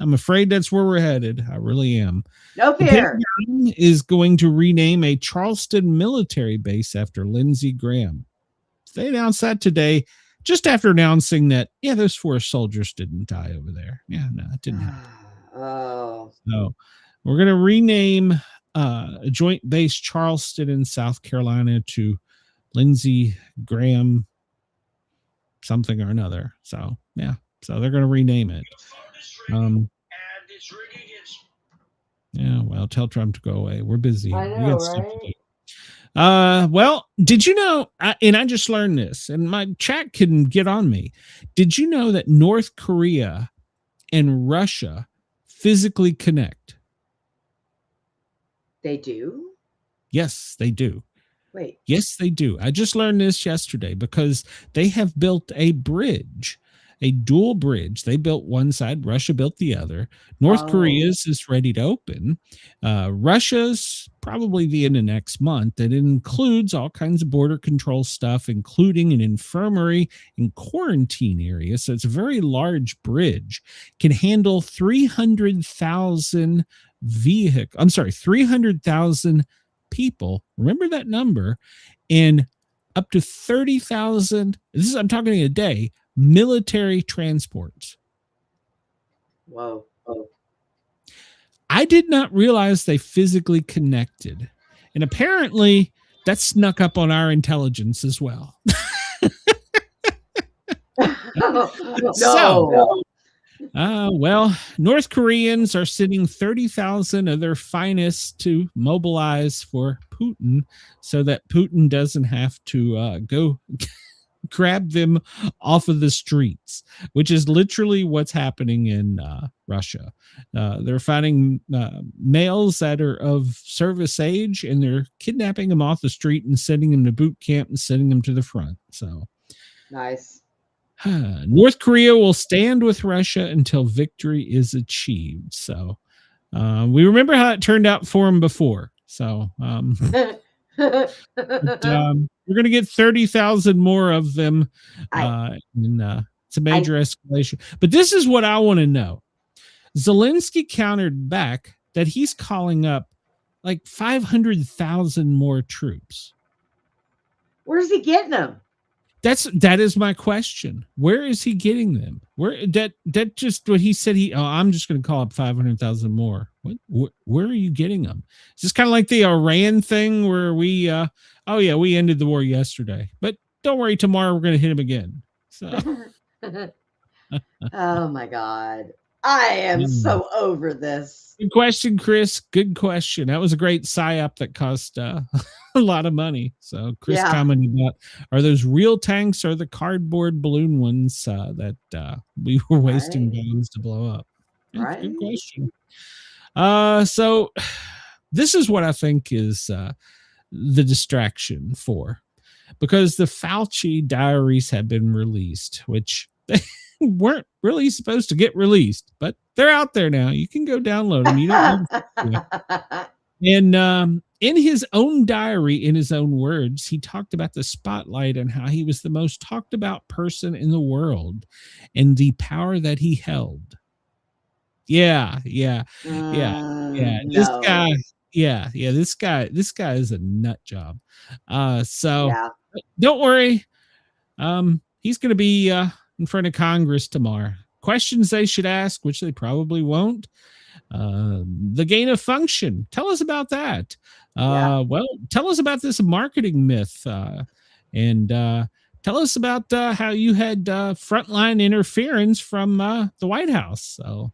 I'm afraid that's where we're headed. I really am. No fear. The Pentagon is going to rename a Charleston military base after Lindsey Graham. They announced that today, just after announcing that, those 4 soldiers didn't die over there. Yeah, no, it didn't happen. Oh. So we're going to rename a joint base Charleston in South Carolina to Lindsey Graham something or another. So so they're going to rename it. Well, tell Trump to go away. We're busy. I know, right? Well, did you know, and I just learned this, and my chat can get on me. Did you know that North Korea and Russia physically connect? They do? Yes, they do. Wait. Yes, they do. I just learned this yesterday because they have built a bridge, a dual bridge. They built one side, Russia built the other. North Korea's is ready to open. Russia's probably the end of next month. It includes all kinds of border control stuff, including an infirmary and quarantine area. So it's a very large bridge. Can handle 300,000 300,000 people. Remember that number. And up to 30,000. I'm talking a day, military transports. Whoa. I did not realize they physically connected. And apparently that snuck up on our intelligence as well. No. Well, North Koreans are sending 30,000 of their finest to mobilize for Putin so that Putin doesn't have to go grab them off of the streets, which is literally what's happening in Russia. They're finding males that are of service age, and they're kidnapping them off the street and sending them to boot camp and sending them to the front. So Nice. North Korea will stand with Russia until victory is achieved. So we remember how it turned out for them before. So we're going to get 30,000 more of them. It's a major escalation. But this is what I want to know. Zelensky countered back that he's calling up like 500,000 more troops. Where's he getting them? That is my question. Where is he getting them? That just what he said. I'm just going to call up 500,000 more. Where are you getting them? Is this kind of like the Iran thing where we ended the war yesterday, but don't worry, tomorrow we're going to hit him again. So. Oh my God. I am so over this. Good question, Chris. Good question. That was a great psyop that cost a lot of money. So Chris commented about, are those real tanks or the cardboard balloon ones that we were wasting bombs to blow up? Right. Good question. So this is what I think is the distraction for, because the Fauci diaries have been released, which they weren't really supposed to get released, but they're out there now. You can go download them. You don't have And in his own diary, in his own words, he talked about the spotlight and how he was the most talked about person in the world and the power that he held. Yeah. This guy. This guy is a nut job. Don't worry. He's going to be in front of Congress tomorrow. Questions they should ask, which they probably won't. The gain of function. Tell us about that. Well, tell us about this marketing myth, and tell us about how you had frontline interference from the White House. So,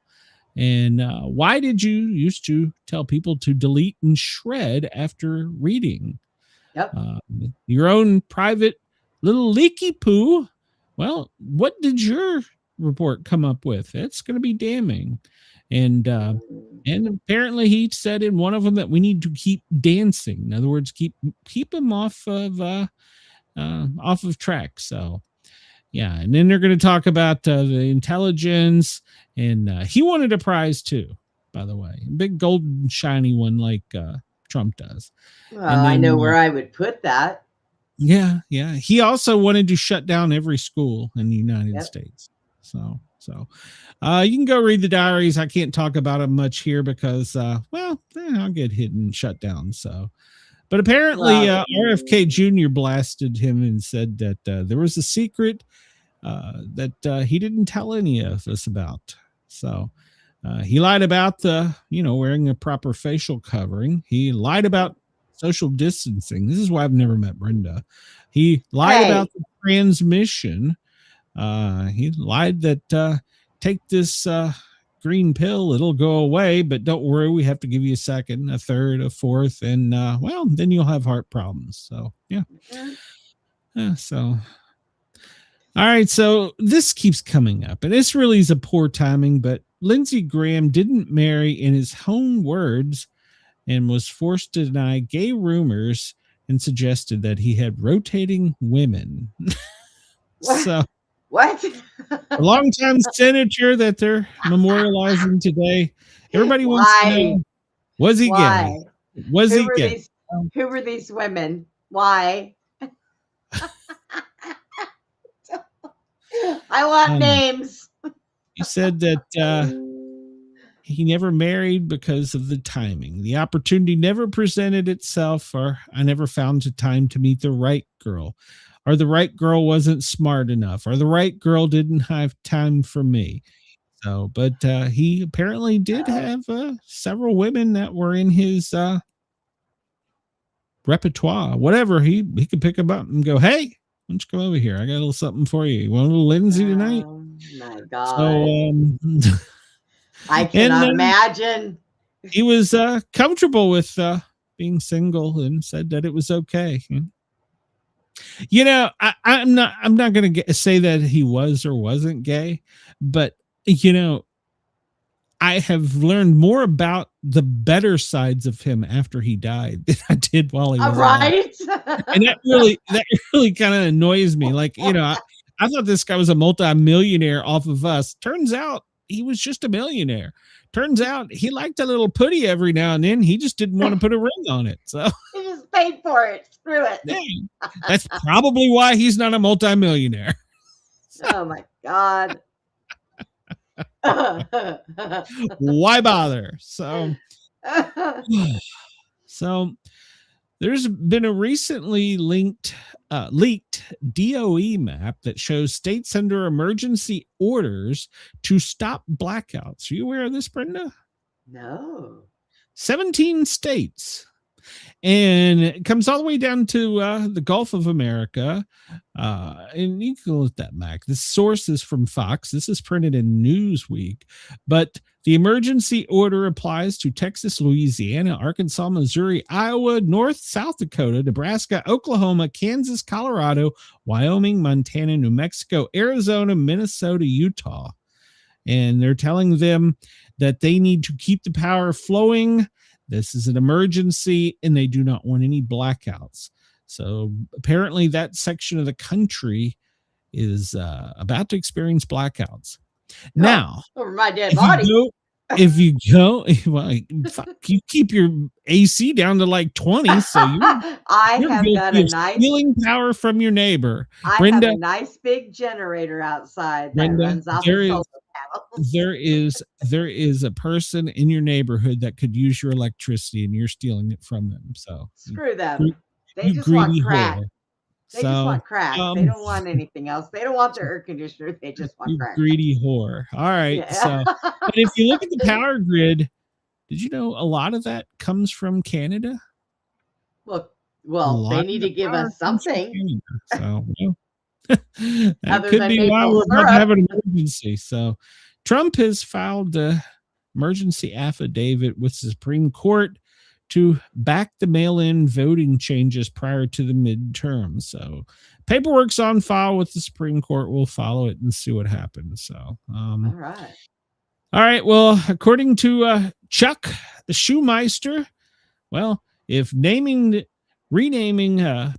and why did you used to tell people to delete and shred after reading? Yep. Your own private little leaky poo. Well, what did your report come up with? It's going to be damning. And apparently he said in one of them that we need to keep dancing. In other words, keep them off of track. So, yeah. And then they're going to talk about the intelligence, and he wanted a prize too, by the way, a big golden shiny one like Trump does. Well, then, I know where I would put that. Yeah. He also wanted to shut down every school in the United States. So you can go read the diaries. I can't talk about them much here because, I'll get hit and shut down. So, but apparently RFK Jr. blasted him and said that there was a secret that he didn't tell any of us about. So he lied about wearing a proper facial covering. He lied about social distancing. This is why I've never met Brenda. He lied about the transmission. He lied that take this green pill, it'll go away, but don't worry, we have to give you a second, a third, a fourth, and then you'll have heart problems. So so all right, so this keeps coming up, and this really is a poor timing, but Lindsey Graham didn't marry in his own words and was forced to deny gay rumors and suggested that he had rotating women. So what? A longtime senator that they're memorializing today. Everybody wants to know, was he gay? Was he gay? Who were these women? Why? I want names. He said that he never married because of the timing. The opportunity never presented itself, or I never found the time to meet the right girl, or the right girl wasn't smart enough, or the right girl didn't have time for me. So, but he apparently did have several women that were in his repertoire. Whatever, he could pick them up and go, "Hey, why don't you come over here? I got a little something for you. You want a little Lindsay tonight?" Oh my God. So, I cannot imagine. he was comfortable with being single and said that it was okay. You know, I'm not going to say that he was or wasn't gay, but you know, I have learned more about the better sides of him after he died than I did while he was alive. Right? And that really kind of annoys me. Like, you know, I thought this guy was a multi-millionaire off of us. Turns out he was just a millionaire. Turns out he liked a little putty every now and then. He just didn't want to put a ring on it. So He just paid for it. Screw it. dang, that's probably why he's not a multi-millionaire. Oh my God. Why bother? So there's been a recently leaked DOE map that shows states under emergency orders to stop blackouts. Are you aware of this, Brenda? No. 17 states. And it comes all the way down to the Gulf of America. And you can look at that map. This source is from Fox. This is printed in Newsweek. But the emergency order applies to Texas, Louisiana, Arkansas, Missouri, Iowa, North, South Dakota, Nebraska, Oklahoma, Kansas, Colorado, Wyoming, Montana, New Mexico, Arizona, Minnesota, Utah. And they're telling them that they need to keep the power flowing. This is an emergency, and they do not want any blackouts. So apparently that section of the country is about to experience blackouts. Now, over my dead body. If you go, well, you keep your AC down to like 20, so I have got a nice stealing power from your neighbor. I Brenda, have a nice big generator outside that Brenda, runs off the solar panels. there is a person in your neighborhood that could use your electricity, and you're stealing it from them. So Screw them. They you just want greedy crack. whore. They just want crack. They don't want anything else. They don't want their air conditioner. They just want You crack. greedy whore. All right. Yeah. So, but if you look at the power grid, did you know a lot of that comes from Canada? Well, they need to give us something. So, that Other could than be why maple we're about to syrup. have an emergency. So, Trump has filed the emergency affidavit with the Supreme Court to back the mail-in voting changes prior to the midterm. So paperwork's on file with the Supreme Court. We'll follow it and see what happens. So, All right. all right. Well, according to Chuck, the Shoemeister, well, if renaming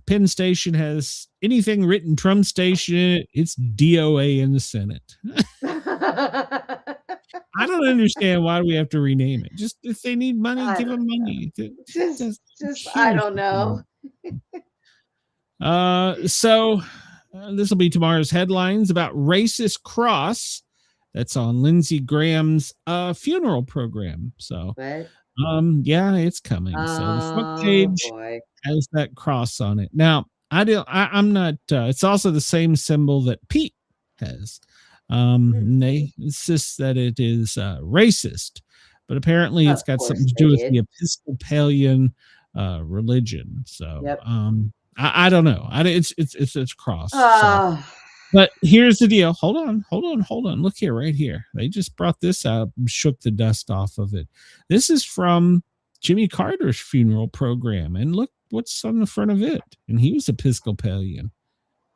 Penn Station has anything written Trump Station in it, it's DOA in the Senate. I don't understand why we have to rename it. Just if they need money, give them money. Just I don't know. So this will be tomorrow's headlines about racist cross that's on Lindsey Graham's funeral program. So yeah, it's coming. So the front page has that cross on it. Now I'm not it's also the same symbol that Pete has. They insist that it is racist, but apparently it's got something to do with the Episcopalian religion. So I don't know. It's cross. So. But here's the deal. Hold on. Look here, right here. They just brought this out and shook the dust off of it. This is from Jimmy Carter's funeral program, and look what's on the front of it. And he was Episcopalian.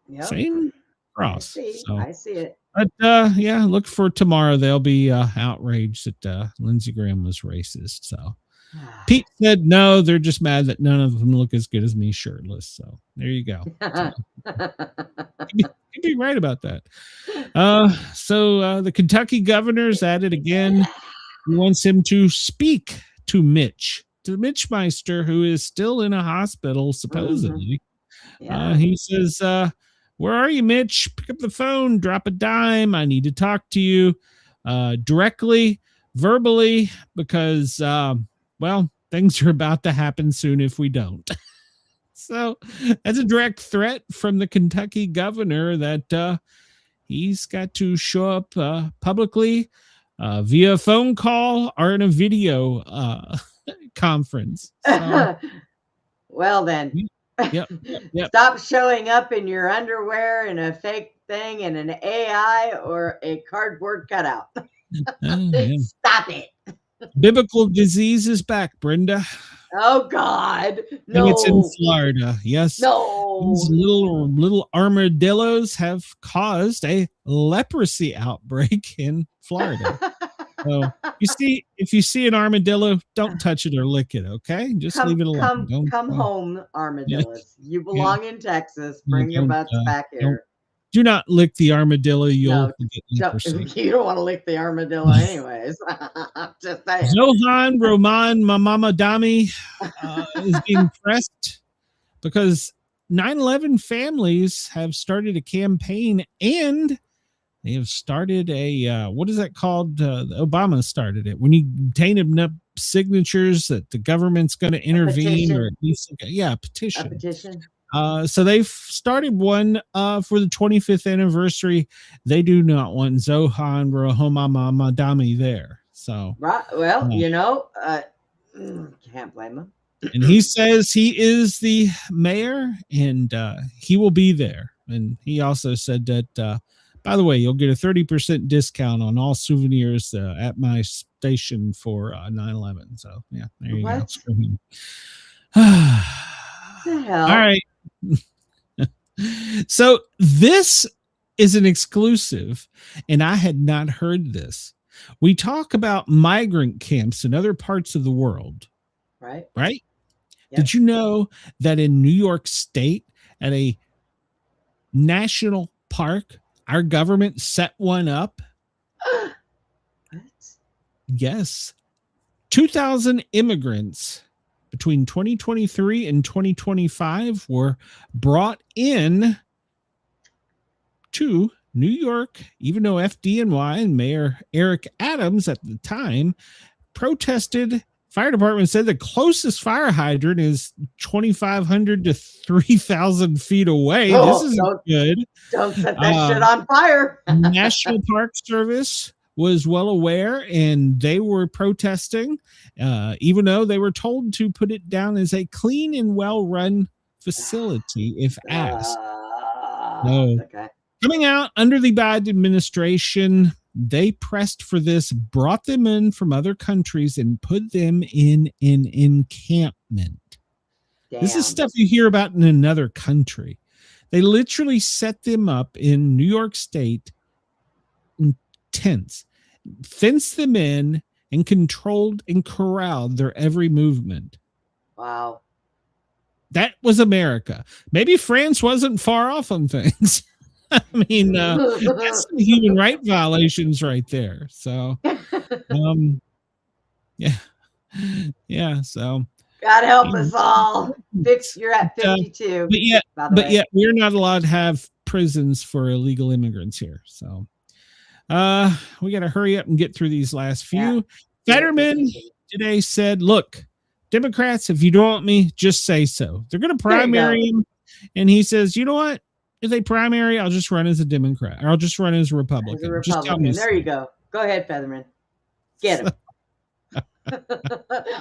Yep. Same cross. I see it. But yeah, look for tomorrow. They'll be outraged that Lindsey Graham was racist. So Pete said no, they're just mad that none of them look as good as me shirtless. So there you go. You'd be right about that. So the Kentucky governor's at it again. He wants him to speak to Mitch Meister, who is still in a hospital, supposedly. He says, where are you, Mitch? Pick up the phone, drop a dime. I need to talk to you directly. verbally because, well, things are about to happen soon if we don't. So that's a direct threat from the Kentucky governor that he's got to show up publicly via a phone call or in a video conference. So, well, then. Yep. Stop showing up in your underwear and a fake thing and an AI or a cardboard cutout. Stop it. Biblical disease is back, Brenda. Oh God, no! And it's in Florida. Yes, no. These little armadillos have caused a leprosy outbreak in Florida. So if you see an armadillo, don't touch it or lick it. Okay, just leave it alone. Come home, armadillos. You belong in Texas. Bring your butts back here. Do not lick the armadillo. You'll get leprosy. You don't want to lick the armadillo anyways. Just saying. Zohan Roman Mamamadami is being pressed because 9/11 families have started a campaign and they have started a, what is that called? Obama started it. When you obtain enough signatures that the government's going to intervene or at least, petition. A petition. So they've started one for the 25th anniversary. They do not want Zohan Rohama there. So, right. Well, can't blame him. And he says he is the mayor and he will be there. And he also said that, by the way, you'll get a 30% discount on all souvenirs at my station for 9/11. So, yeah, there you go. The hell? All right. So this is an exclusive, and I had not heard this. We talk about migrant camps in other parts of the world. Right? Yep. Did you know that in New York State at a national park, our government set one up? What? Yes. 2,000 immigrants between 2023 and 2025 were brought in to New York, even though FDNY and Mayor Eric Adams at the time protested. Fire department said the closest fire hydrant is 2,500 to 3,000 feet away. This isn't good. Don't set that shit on fire. National Park Service was well aware, and they were protesting, even though they were told to put it down as a clean and well-run facility if asked. Okay. Coming out under the Biden administration, they pressed for this, brought them in from other countries, and put them in an encampment. Damn. This is stuff you hear about in another country. They literally set them up in New York State in tents, fenced them in, and controlled and corralled their every movement. Wow. That was America. Maybe France wasn't far off on things. I mean, that's some human rights violations right there. So, yeah. So, God help us all. You're at 52. But yet, we're not allowed to have prisons for illegal immigrants here. So, we got to hurry up and get through these last few. Yeah. Fetterman today said, "Look, Democrats, if you don't want me, just say so." They're going to primary him, and he says, "You know what? If they primary, I'll just run as a Democrat, or I'll just run as a Republican." Just tell me. There you go. Go ahead, Featherman. Get him.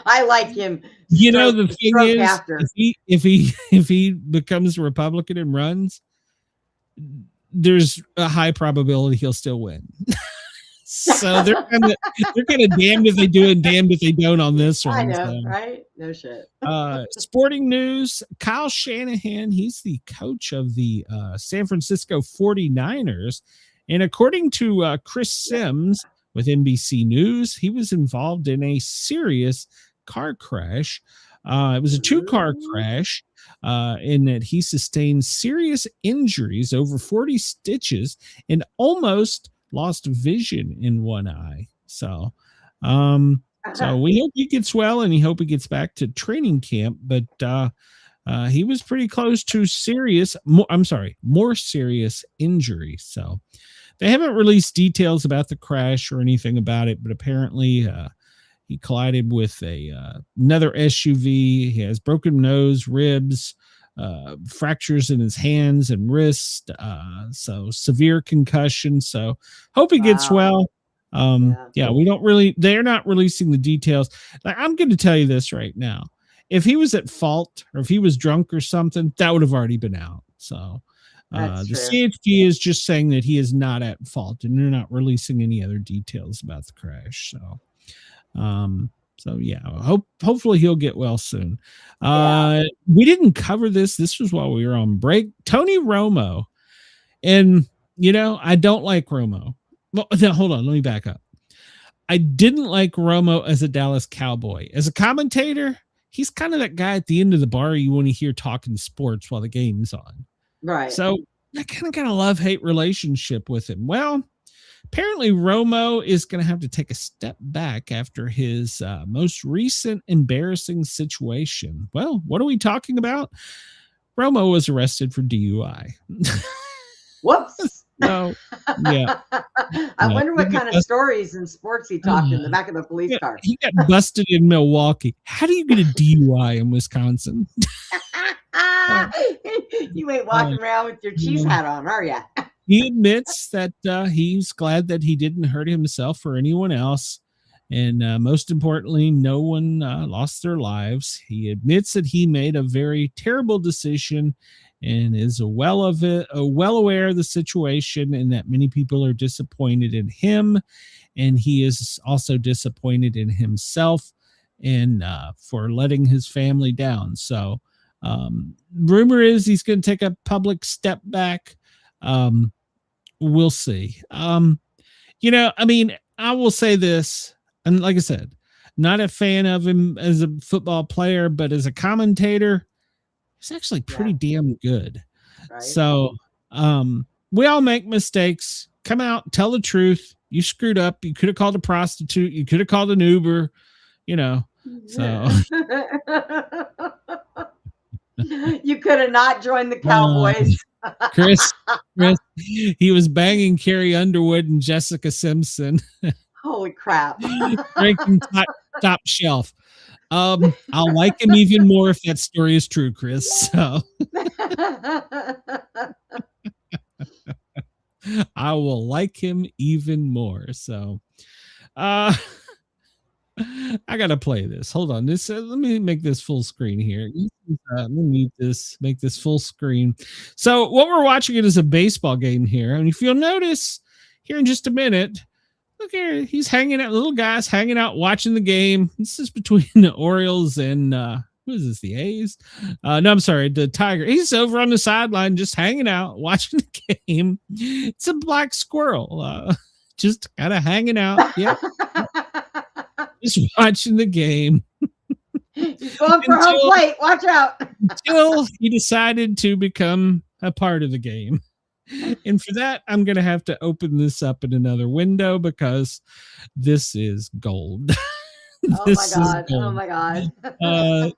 I like him. The thing is, if he becomes a Republican and runs, there's a high probability he'll still win. So they're kind of damned if they do and damned if they don't on this one. I know, right? No shit. Sporting news, Kyle Shanahan, he's the coach of the San Francisco 49ers. And according to Chris Sims with NBC News, he was involved in a serious car crash. It was a 2-car crash in that he sustained serious injuries, over 40 stitches, and almost lost vision in one eye. So we hope he gets well, and we hope he gets back to training camp. But he was pretty close to more serious injury. So They haven't released details about the crash or anything about it, but apparently he collided with another SUV. He has broken nose, ribs, fractures in his hands and wrist, so severe concussion. So hope he gets well. They're not releasing the details. Like, I'm going to tell you this right now. If he was at fault or if he was drunk or something, that would have already been out. So the CHP is just saying that he is not at fault, and they're not releasing any other details about the crash. So hopefully he'll get well soon. We didn't cover this. This was while we were on break. Tony Romo. And, I don't like Romo. Well, no, hold on. Let me back up. I didn't like Romo as a Dallas Cowboy. As a commentator, he's kind of that guy at the end of the bar you want to hear talking sports while the game's on. Right. So I kind of got a love-hate relationship with him. Well, apparently Romo is going to have to take a step back after his most recent embarrassing situation. Well, what are we talking about? Romo was arrested for DUI. Whoops. No, yeah. I wonder what kind of stories in sports he talked in the back of the police car. He got busted in Milwaukee. How do you get a DUI in Wisconsin? You ain't walking around with your cheese hat on, are you? He admits that he's glad that he didn't hurt himself or anyone else. And most importantly, no one lost their lives. He admits that he made a very terrible decision and is well aware of the situation and that many people are disappointed in him. And he is also disappointed in himself and for letting his family down. So rumor is he's going to take a public step back. We'll see. I will say this, and like I said, not a fan of him as a football player, but as a commentator, he's actually pretty damn good. Right. So we all make mistakes. Come out, tell the truth. You screwed up. You could have called a prostitute. You could have called an Uber, so. You could have not joined the Cowboys. Chris, he was banging Carrie Underwood and Jessica Simpson. Holy crap. Drinking top shelf. I'll like him even more if that story is true, Chris. So I will like him even more. So I gotta play this. Hold on. Let me make this full screen here. Let me make this full screen. So what we're watching is a baseball game here. And if you'll notice here in just a minute, look here, he's hanging out, little guy's hanging out watching the game. This is between the Orioles and what is this, the A's? No, I'm sorry, the Tiger. He's over on the sideline just hanging out, watching the game. It's a black squirrel. Just kind of hanging out. Yeah. Just watching the game. He's going for home plate. Watch out. Until he decided to become a part of the game. And for that, I'm going to have to open this up in another window because this is gold. Oh my God.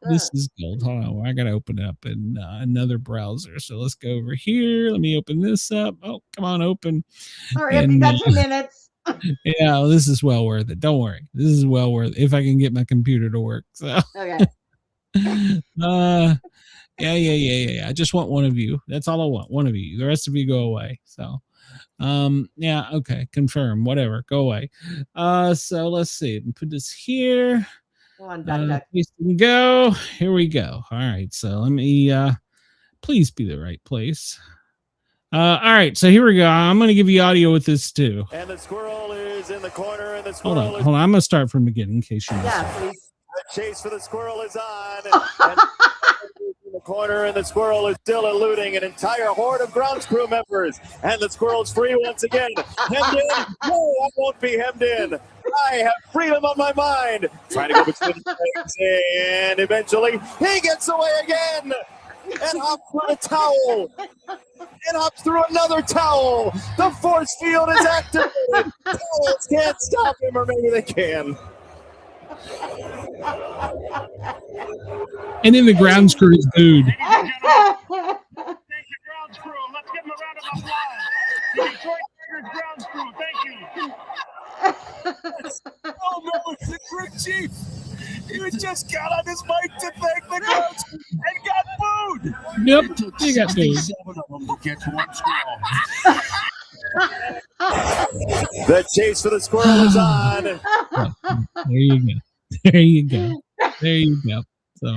This is gold. Hold on. I got to open it up in another browser. So let's go over here. Let me open this up. Oh, come on, open. All right, you got 2 minutes. Yeah, well, this is well worth it. Don't worry. This is well worth it if I can get my computer to work. So okay. Yeah. I just want one of you. That's all I want. One of you. The rest of you go away. So yeah, okay. Confirm. Whatever. Go away. So let's see. Put this here. Go on, duck. Go. Here we go. All right. So let me please be the right place. All right, so here we go. I'm going to give you audio with this too. And the squirrel is in the corner, and the Hold squirrel on. I'm going to start from the beginning in case you missed it. Please. The chase for the squirrel is on. And in the corner, and the squirrel is still eluding an entire horde of grounds crew members. And the squirrel's free once again. Hemmed in? No, I won't be hemmed in. I have freedom on my mind. Trying to go between the legs, and eventually he gets away again. And hops through a towel. And hops through another towel. The force field is activated. Towels can't stop him, or maybe they can. And then the grounds crew is booed. Thank you, grounds crew. Let's give them a round of applause. The Detroit Bunkers ground crew. Thank you. Oh no, it's the crew chief. He just got on his mic to thank the ground crew and got booed. Yep, It took you got booed. 67 of them to get to one squirrel. The chase for the squirrel is on. There you go. There you go. There you go. So.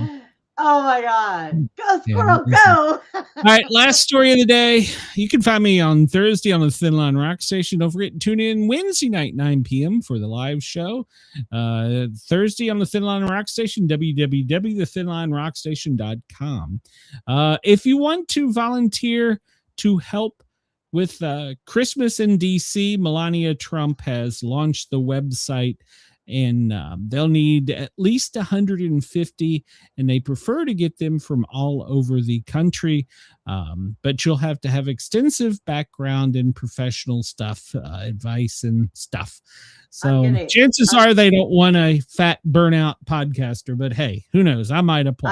Oh my God. Go Squirrel, Yeah, go. All right, last story of the day. You can find me on Thursday on the Thin Line Rock Station. Don't forget to tune in Wednesday night, 9 p.m. for the live show. Thursday on the Thin Line Rock Station, www.thethinlinerockstation.com. If you want to volunteer to help with Christmas in D.C., Melania Trump has launched the website, and they'll need at least 150, and they prefer to get them from all over the country. But you'll have to have extensive background in professional stuff, advice and stuff. So chances are they don't want a fat burnout podcaster, but hey, who knows? I might apply.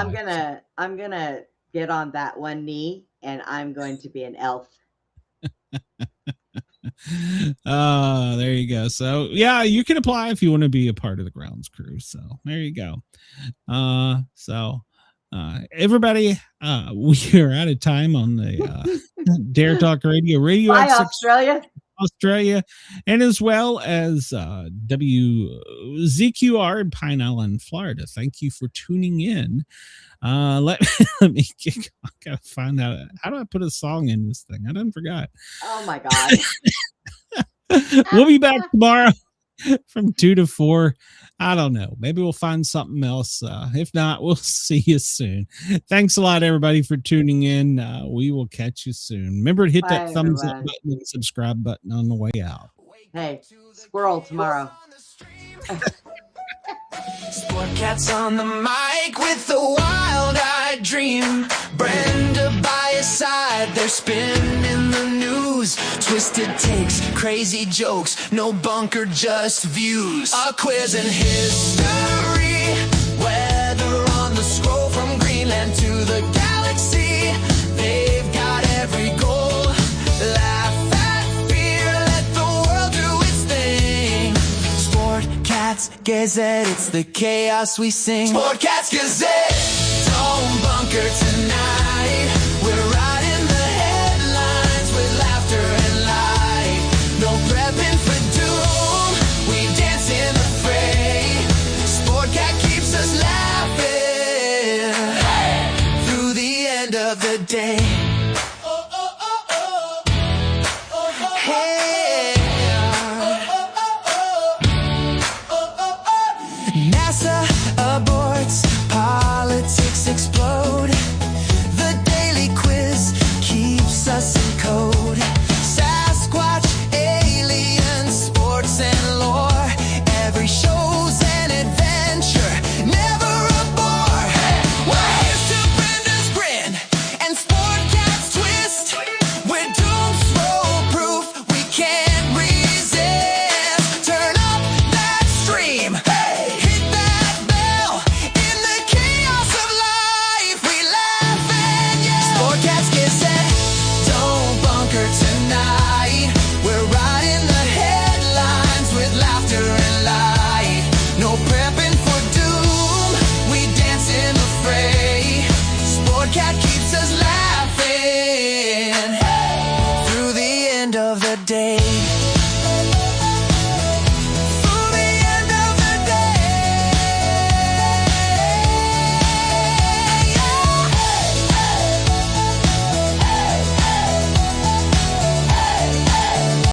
I'm gonna get on that one knee, and I'm going to be an elf. There you go. So yeah, you can apply if you want to be a part of the grounds crew. So there you go. Everybody, we are out of time on the Dare Talk Radio. Bye, Australia, and as well as WZQR in Pine Island, Florida. Thank you for tuning in. Let me I gotta find out, how do I put a song in this thing? I done forgot. Oh my God. We'll be back tomorrow from 2 to 4. I don't know. Maybe we'll find something else. If not, we'll see you soon. Thanks a lot, everybody, for tuning in. We will catch you soon. Remember to hit that thumbs up button and subscribe button on the way out. Hey, squirrel tomorrow. Sportcat's on the mic with a wild-eyed dream. Brenda by his side, they're spinning the news. Twisted takes, crazy jokes, no bunker, just views. A quiz in history, weather on the scroll from Greenland to the galaxy. They've got every goal. Laugh at fear, let the world do its thing. Sportcat's Gazette, it's the chaos we sing. Sportcat's Gazette, don't bunker tonight. We're riding the headlines with laughter and light. No prepping for doom, we dance in the fray. Sportcat keeps us laughing through the end of the day. NASA aborts, politics explode. The daily quiz keeps us in code. Sasquatch, aliens, sports and lore. Every show's an adventure, never a bore. We're here's to Brenda's grin and Sportcat's twist. We're doom-proof, we can't resist. Turn up that stream. Hit that bell. In the chaos of life, we laugh and yell. Sportcat's Gazette, don't bunker tonight. We're riding the headlines with laughter and light. No prepping for doom, we dance in the fray. Sportcat keeps us laughing through the end of the day.